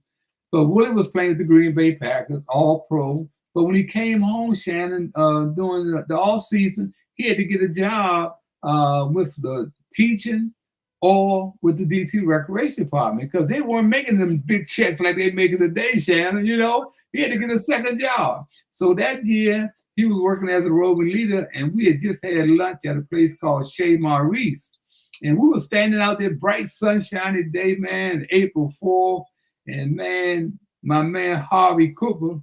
But Willie was playing with the Green Bay Packers, all pro. But when he came home, Shannon, during the off season, he had to get a job with the teaching or with the DC Recreation Department, because they weren't making them big checks like they making today, Shannon. You know, he had to get a second job. So that year, he was working as a roving leader, and we had just had lunch at a place called Chez Maurice. And we were standing out there, bright, sunshiny day, man, April 4th. And man, my man Harvey Cooper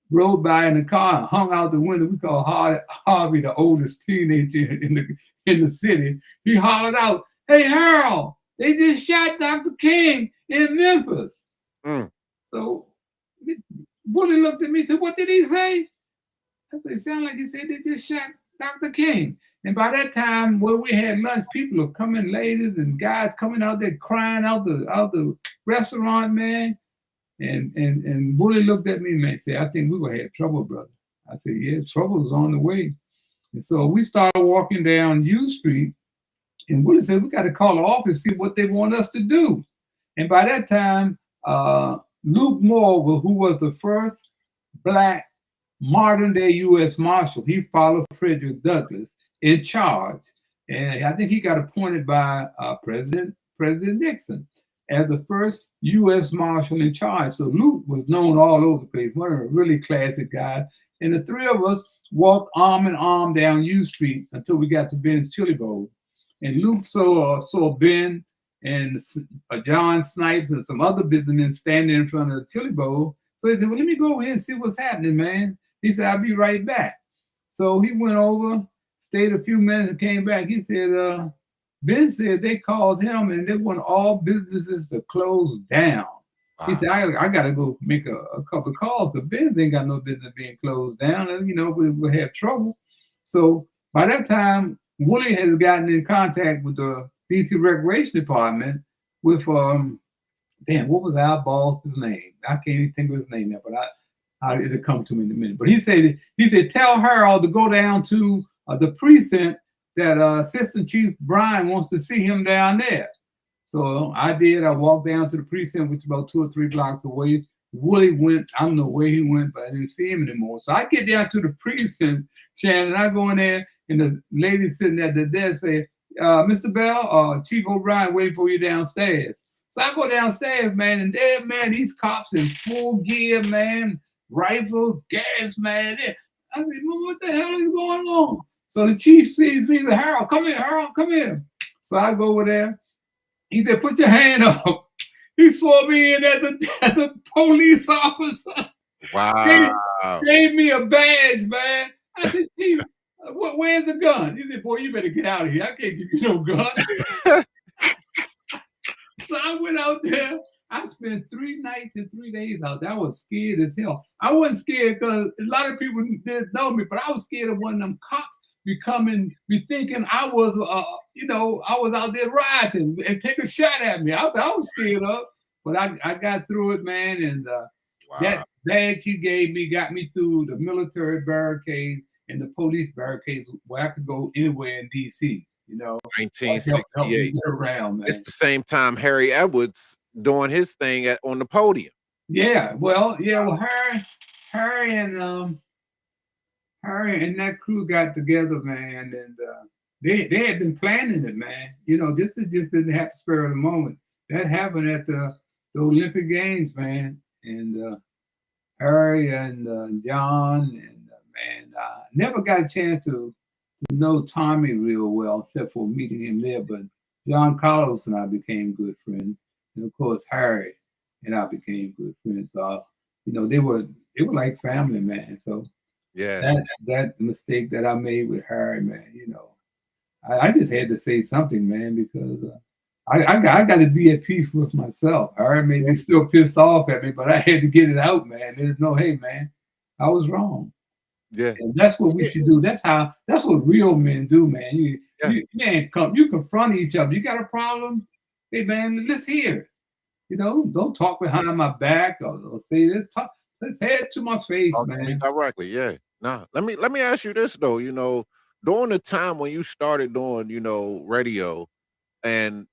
rode by in the car and hung out the window. We call Harvey the oldest teenager in the city. He hollered out, "Hey, Harold, they just shot Dr. King in Memphis." So Willie looked at me and said, "What did he say?" I said, "It sounded like he said they just shot Dr. King." And by that time, when we had lunch, people are coming, ladies and guys coming out there crying out the restaurant, man. And Willie looked at me and man said, "I think we're gonna have trouble, brother." I said, "Yeah, trouble's on the way." And so we started walking down U Street, and Willie said, "We got to call the office, see what they want us to do." And by that time, Luke Moore, who was the first Black modern-day U.S. Marshal, he followed Frederick Douglass in charge. And I think he got appointed by President Nixon as the first U.S. Marshal in charge. So Luke was known all over the place, one of the really classic guys. And the 3 of us walked arm in arm down U Street until we got to Ben's Chili Bowl. And Luke saw Ben and John Snipes and some other businessmen standing in front of the Chili Bowl. So he said, "Well, let me go over here and see what's happening, man." He said, "I'll be right back." So he went over, stayed a few minutes and came back. He said, Ben said they called him and they want all businesses to close down. Wow. He said, I got to go make a couple of calls, because Ben ain't got no business being closed down, and, you know, we'll have trouble. So by that time, Willie has gotten in contact with the DC Recreation Department with, what was our boss's name? I can't even think of his name now, but it'll come to me in a minute. But he said, "Tell Harold to go down to the precinct that Assistant Chief Brian wants to see him down there." So I did. I walked down to the precinct, which is about 2 or 3 blocks away. Willie went, I don't know where he went, but I didn't see him anymore. So I get down to the precinct, Shannon, I go in there, and the lady sitting at the desk say, "Mr. Bell, Chief O'Brien waiting for you downstairs." So I go downstairs, man, and there, man, these cops in full gear, man, rifles, gas, man. I said, "What the hell is going on?" So the chief sees me, he said, "Harold, come here, Harold, come here." So I go over there. He said, "Put your hand up." He swore me in as a police officer. Wow. Gave me a badge, man. I said, "Chief, where's the gun?" He said, "Boy, you better get out of here. I can't give you no gun." So I went out there. I spent 3 nights and 3 days out there. I was scared as hell. I wasn't scared because a lot of people didn't know me, but I was scared of one of them cops be thinking I was, I was out there rioting and take a shot at me. I was scared of, but I got through it, man. And that badge he gave me got me through the military barricades and the police barricades where I could go anywhere in DC. 1968. Around, man. It's the same time Harry Edwards doing his thing on the podium. Yeah, well, Harry and that crew got together, man, and they had been planning it, man. This just didn't happen spur of the moment. That happened at the Olympic Games, man, and Harry and John and man, I never got a chance to know Tommy real well, except for meeting him there. But John Carlos and I became good friends, and of course Harry and I became good friends. So they were like family, man. So Yeah. that mistake that I made with Harry, man, I just had to say something, man, because I got to be at peace with myself. Harry may be still pissed off at me, but I had to get it out, man. There's no, hey, man, I was wrong. Yeah. And that's what we should do. That's what real men do, man. You confront each other. You got a problem? Hey, man, let's hear it. Don't talk behind my back or say this. Let's say it to my face, Talk to me man. directly. Yeah. Nah. Let me ask you this though. During the time when you started doing, radio, and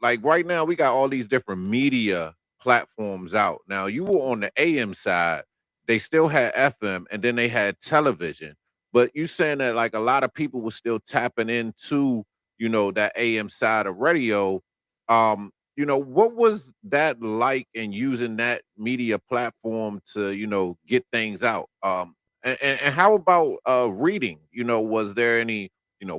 like right now we got all these different media platforms out. Now you were on the AM side, they still had FM, and then they had television. But you saying that like a lot of people were still tapping into, that AM side of radio. What was that like in using that media platform to, get things out? And how about reading? Was there any,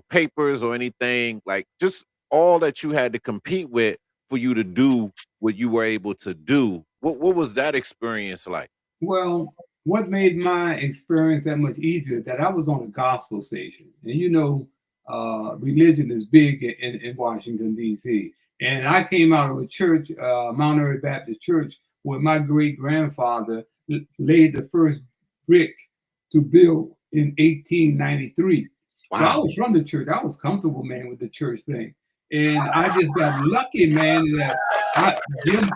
papers or anything like just all that you had to compete with for you to do what you were able to do? What was that experience like? Well, what made my experience that much easier that I was on a gospel station, and religion is big in Washington D.C. And I came out of a church, Mount Airy Baptist Church, where my great grandfather laid the first brick to build in 1893. Wow. So I was from the church. I was comfortable, man, with the church thing. And I just got lucky, man, that Jim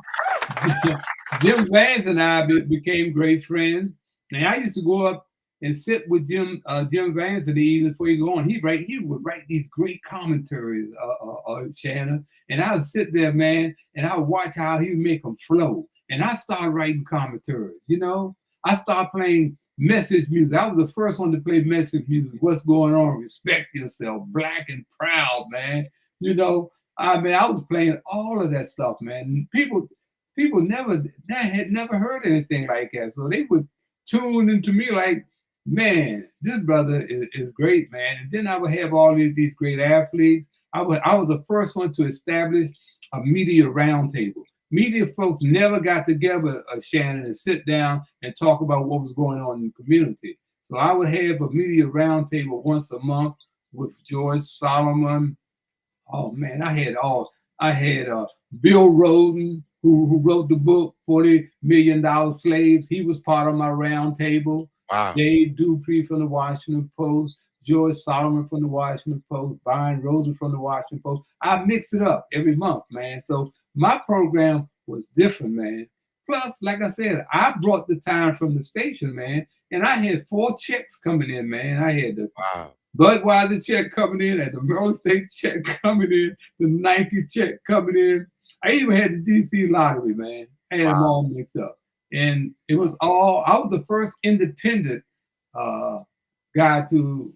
Vance and I became great friends. And I used to go up and sit with Jim Vance in the evening before he go on. He would write these great commentaries, Shannon. And I would sit there, man, and I would watch how he would make them flow. And I started writing commentaries, I started playing message music. I was the first one to play message music. What's going on? Respect yourself. Black and proud, man. I was playing all of that stuff, man. People had never heard anything like that. So they would tune into me like, man, this brother is great, man. And then I would have all these great athletes. I was the first one to establish a media roundtable. Media folks never got together, Shannon, and sit down and talk about what was going on in the community. So I would have a media roundtable once a month with George Solomon. Oh man, I had Bill Rhoden, who wrote the book $40 Million Slaves. He was part of my roundtable. Wow. Dave Dupree from the Washington Post, George Solomon from the Washington Post, Brian Rosen from the Washington Post. I mixed it up every month, man. So my program was different, man. Plus, like I said, I brought the time from the station, man, and I had 4 checks coming in, man. I had the Budweiser check coming in, and the Merle State check coming in, the Nike check coming in. I even had the DC lottery, man. I had them all mixed up. And it was I was the first independent guy to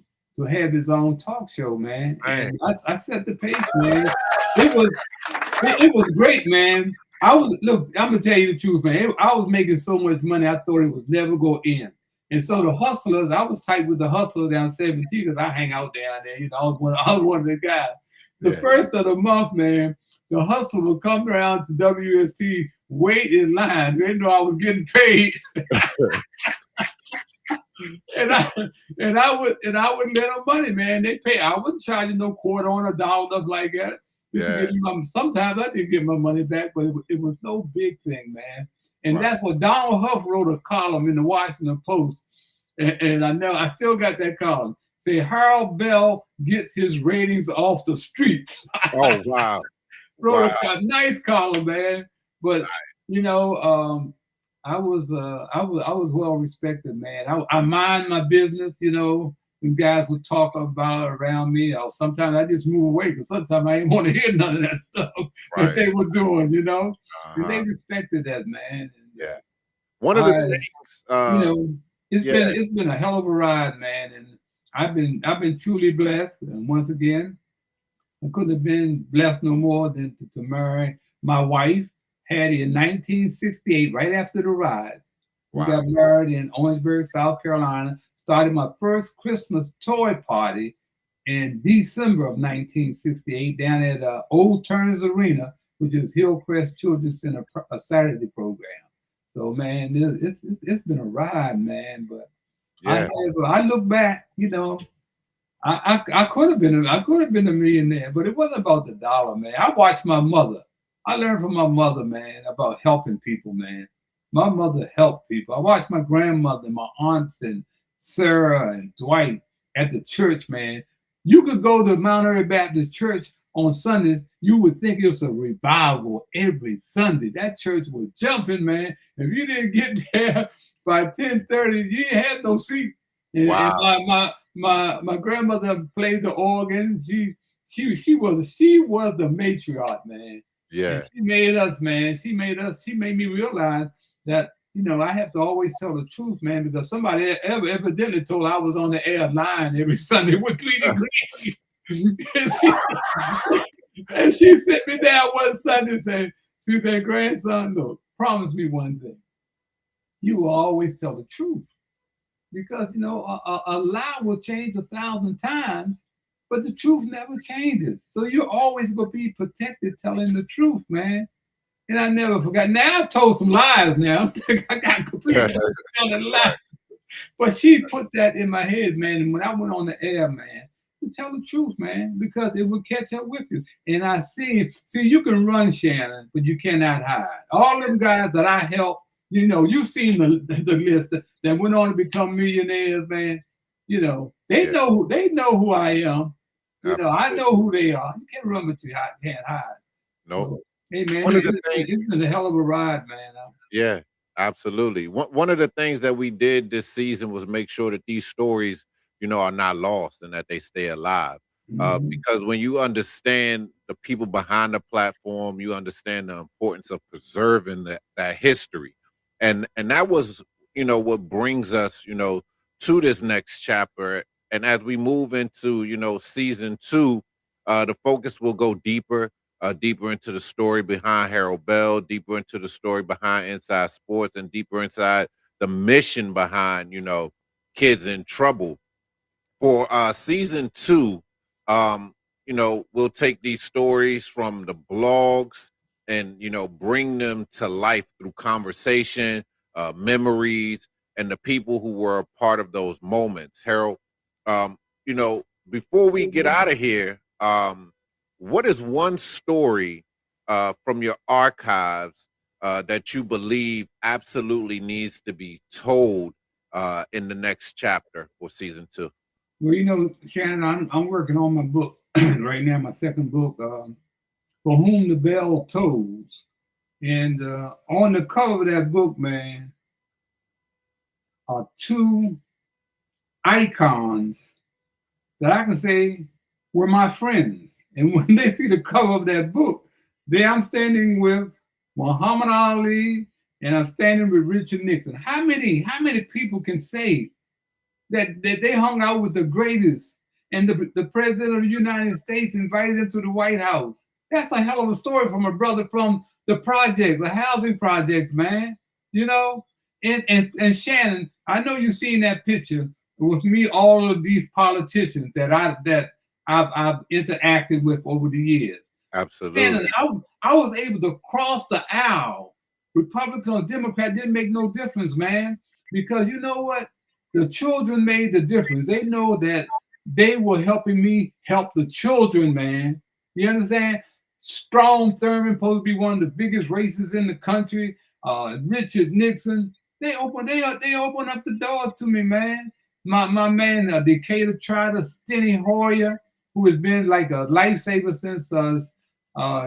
have his own talk show, man. And I set the pace, man. It was great, man. I'm gonna tell you the truth, man. I was making so much money, I thought it was never gonna end. And so the hustlers, I was tight with the hustlers down 17 because I hang out down there. I was one of the guys. The first of the month, man, the hustler would come around to WST, wait in line. They know I was getting paid. and I would let them money, man. They pay. I wasn't charging no quarter on $1, nothing like that. Yeah. Sometimes I didn't get my money back, but it was no big thing, man. And that's what Donald Huff wrote a column in the Washington Post. And I still got that column. Say Harold Bell gets his ratings off the streets. Oh, wow. Wrote a nice column, man. But I was well respected, man. I mind my business, and guys would talk about around me. Or sometimes I just move away because sometimes I didn't want to hear none of that stuff that they were doing, And they respected that, man. Yeah. One of the things, it's been a hell of a ride, man, and I've been truly blessed. And once again, I couldn't have been blessed no more than to marry my wife, Hattie, in 1968, right after the riots. We got married in Orangeburg, South Carolina. Started my first Christmas toy party in December of 1968 down at Old Turner's Arena, which is Hillcrest Children's Center, a Saturday program. So man, it's been a ride, man. But Yeah. I look back, you know, I could have been a millionaire, but it wasn't about the dollar, man. I watched my mother. I learned from my mother, man, about helping people, man. My mother helped people. I watched my grandmother, my aunts, and Sarah and Dwight at the church, man. You could go to Mount Airy Baptist Church on Sundays. You would think it was a revival every Sunday. That church was jumping, man. If you didn't get there by 10:30, you ain't had no seat. And, Wow. and my grandmother played the organ. She was the matriarch, man. Yeah. And she made us, man. She made me realize that, you know, I have to always tell the truth, man, because somebody evidently told I was on the air line every Sunday with Cleveland Green. and she sat me down one Sunday and said, she said, grandson, look, promise me one thing. You will always tell the truth. Because, you know, a lie will change 1,000 times, but the truth never changes. So you're always going to be protected telling the truth, man. And I never forgot. Now I've told some lies now. I got completely telling lies. But she put that in my head, man. And when I went on the air, man, you tell the truth, man, because it will catch up with you. And I see, you can run, Shannon, but you cannot hide. All them guys that I helped, you know, you've seen the list that went on to become millionaires, man. You know, they know who I am. You know, I know who they are. You can't run, but you can't hide. No. Nope. So, hey, man, One of the things, it's been a hell of a ride, man. Yeah, absolutely. One of the things that we did this season was make sure that these stories, you know, are not lost and that they stay alive. Because when you understand the people behind the platform, you understand the importance of preserving that history. And that was, you know, what brings us, you know, to this next chapter. And as we move into, you know, season 2, the focus will go deeper. Deeper into the story behind Harold Bell, deeper into the story behind Inside Sports, and deeper inside the mission behind, you know, Kids in Trouble. For season 2, you know, we'll take these stories from the blogs and, you know, bring them to life through conversation, memories, and the people who were a part of those moments. Harold, you know, before we get out of here, what is one story from your archives that you believe absolutely needs to be told in the next chapter for season 2? Well, you know, Shannon, I'm working on my book right now, my second book, For Whom the Bell Tolls. And on the cover of that book, man, are 2 icons that I can say were my friends. And when they see the cover of that book, I'm standing with Muhammad Ali and I'm standing with Richard Nixon. How many people can say that they hung out with the greatest and the president of the United States invited them to the White House? That's a hell of a story from a brother from the project, the housing projects, man. You know, and Shannon, I know you've seen that picture with me, all of these politicians that I've interacted with over the years. Absolutely. And I was able to cross the aisle. Republican or Democrat didn't make no difference, man. Because you know what? The children made the difference. They know that they were helping me help the children, man. You understand? Strom Thurmond, supposed to be one of the biggest racists in the country. Richard Nixon. They opened up the door to me, man. My man, Decatur Trotter, Steny Hoyer, who has been like a lifesaver since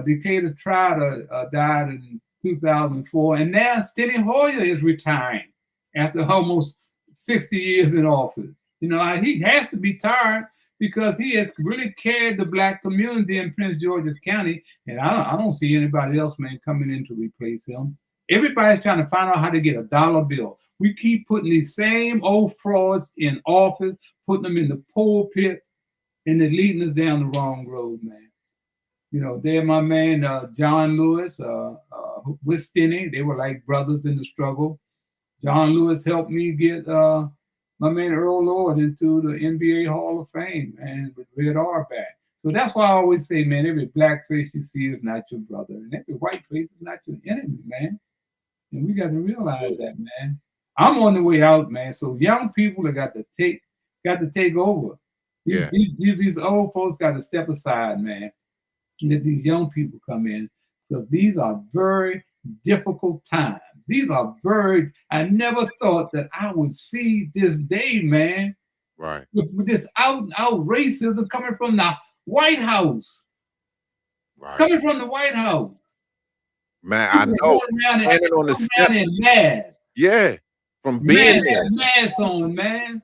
Decatur Trotter died in 2004. And now Steny Hoyer is retiring after almost 60 years in office. You know, he has to be tired because he has really carried the Black community in Prince George's County. And I don't see anybody else, man, coming in to replace him. Everybody's trying to find out how to get a dollar bill. We keep putting these same old frauds in office, putting them in the pulpit, and they're leading us down the wrong road, man. You know, they're my man, John Lewis, with Steny. They were like brothers in the struggle. John Lewis helped me get my man Earl Lord into the NBA Hall of Fame, man, with Red Auerbach. So that's why I always say, man, every black face you see is not your brother, and every white face is not your enemy, man. And we got to realize that, man. I'm on the way out, man. So young people have got to take over. These old folks got to step aside, man. And let these young people come in, because these are very difficult times. I never thought that I would see this day, man. Right. With this out racism coming from the White House. Right. Coming from the White House. Man, I know. Standing on the step. Masks. Yeah. From being there. Masks on, man.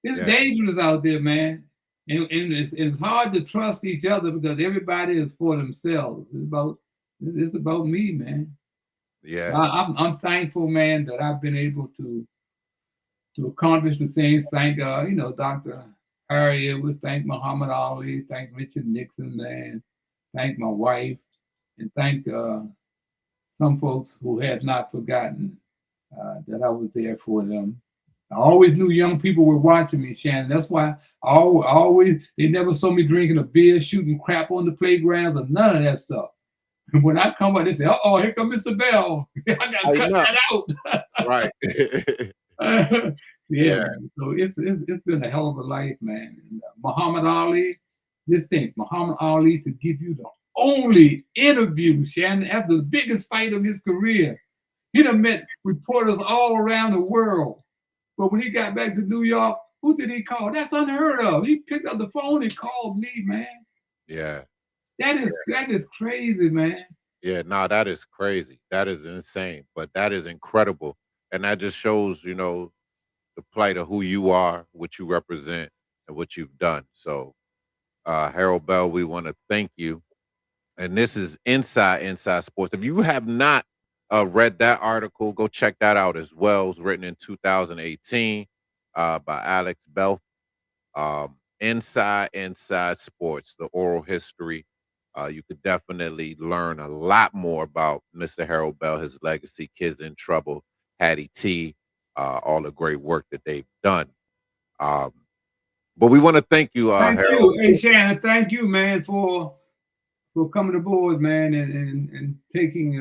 It's dangerous out there, man. And it's hard to trust each other because everybody is for themselves. It's about me, man. Yeah. I'm thankful, man, that I've been able to accomplish the things. Thank Dr. Harry Edwards, thank Muhammad Ali, thank Richard Nixon, man, thank my wife, and thank some folks who have not forgotten that I was there for them. I always knew young people were watching me, Shannon. That's why they never saw me drinking a beer, shooting crap on the playgrounds, or none of that stuff. And when I come out, they say, "Uh-oh, here comes Mr. Bell." I got to cut that out. Right. Yeah. So it's been a hell of a life, man. And, Muhammad Ali, Muhammad Ali to give you the only interview, Shannon, after the biggest fight of his career. He done met reporters all around the world. But when he got back to New York, who did he call? That's unheard of. He picked up the phone and called me, man. Yeah. That is crazy, man. Yeah, no, that is crazy. That is insane. But that is incredible. And that just shows, the plight of who you are, what you represent, and what you've done. So, Harold Bell, we want to thank you. And this is Inside Sports. If you have not read that article, go check that out as well. It was written in 2018 by Alex Belf. Inside Sports, the oral history. You could definitely learn a lot more about Mr. Harold Bell, his legacy, Kids in Trouble, Hattie T, all the great work that they've done. But we want to thank you, Harold. Hey, Shannon, thank you, man, for coming aboard, man, and taking,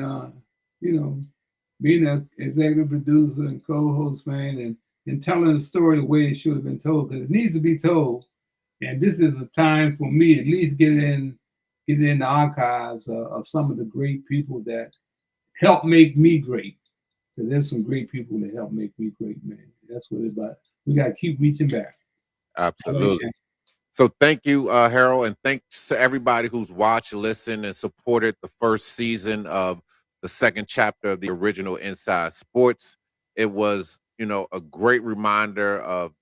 being an executive producer and co-host, man, and telling the story the way it should have been told, because it needs to be told. And this is a time for me, at least get in the archives of some of the great people that helped make me great. Because there's some great people that helped make me great, man. That's what it's about. We got to keep reaching back. Absolutely. So thank you, Harold, and thanks to everybody who's watched, listened, and supported the first season of the second chapter of the original Inside Sports. It was, a great reminder of,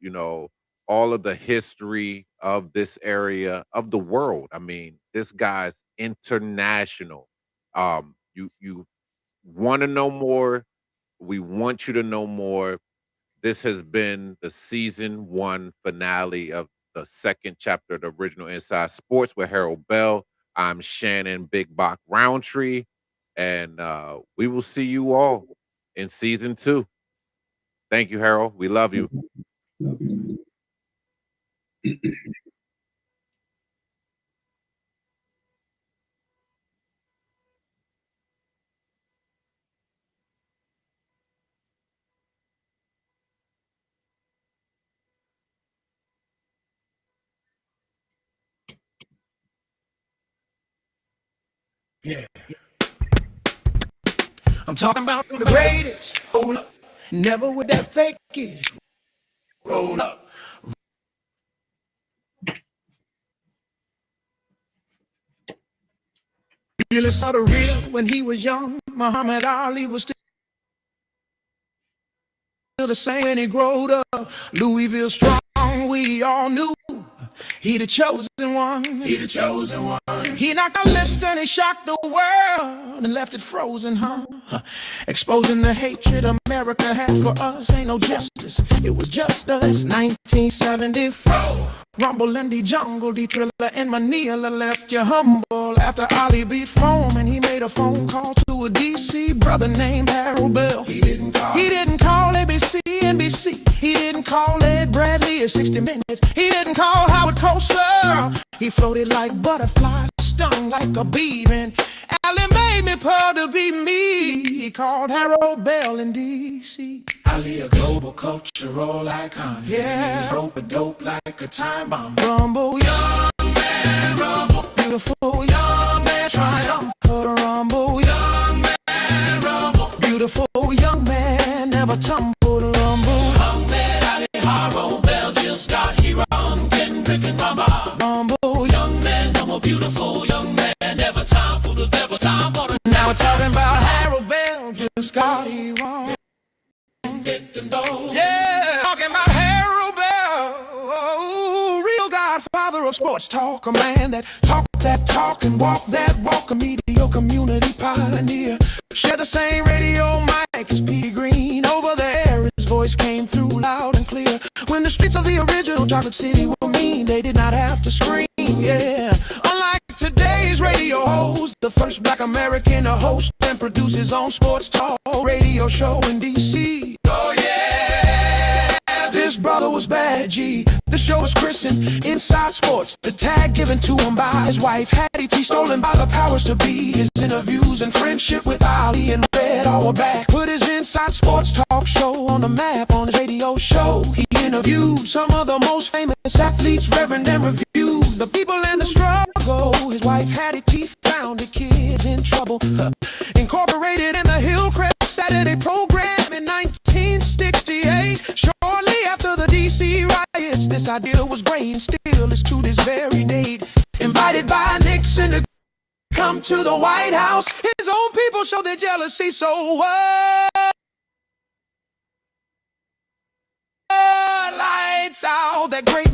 all of the history of this area of the world. I mean, this guy's international. You want to know more. We want you to know more. This has been the season 1 finale of the second chapter of the original Inside Sports with Harold Bell. I'm Shannon Big Bach Roundtree, and we will see you all in season 2. Thank you, Harold. We love you. Love you, man. Yeah. I'm talking about the greatest. Hold up. Never with that fakish. Roll up. Really saw the real when he was young. Muhammad Ali was still the same when he growed up. Louisville strong, we all knew. He the chosen one. He the chosen one. He knocked our list and he shocked the world and left it frozen, huh? Exposing the hatred America had for us. Ain't no justice. It was just us. 1974. Rumble in the jungle, the Thriller and Manila left you humble after Ali beat Foam and he made a phone call to a DC brother named Harold Bell. He didn't call ABC, NBC. He didn't call Ed Bradley at 60 Minutes. He didn't call Howard Cosell. He floated like butterflies, stung like a bee. And Ali made me proud to be me. called Harold Bell in D.C. Ali, a global cultural icon. Yeah, he's rope a dope like a time bomb. Rumble, young man, rumble. Beautiful young man, triumph for the rumble. Young man, rumble. Beautiful young man, never tumble the rumble. Young man, Ali, Harold Bell just got here on Kendrick and Mama. Rumble, young man, humble, beautiful young man, never time for the devil, time for the. Now we're talking about Harold Bell, just got here on. Yeah, talking about Harold Bell, real godfather of sports talk, a man that talk and walk that walk, a media community pioneer. Share the same radio mic as P. Green. Over there, his voice came through loud and clear. When the streets of the original Chocolate City were mean, they did not have to scream, yeah. Unlike today's radio host, the first black American to host and produce his own sports talk radio show in D.C. Oh yeah, this brother was bad G. The show was christened Inside Sports, the tag given to him by his wife Hattie T, stolen by the powers to be. His interviews and friendship with Ali and Red all were back. Put his Inside Sports talk show on the map on his radio show. He interviewed some of the most famous athletes, reverend and reviewed the people in the struggle. His wife Hattie T found the kids in trouble, incorporated in the Hillcrest Saturday program in 1968. Shortly after the D.C. riots, this idea was great and still is to this very date. Invited by Nixon to come to the White House, his own people showed their jealousy, so what? Lights out, that great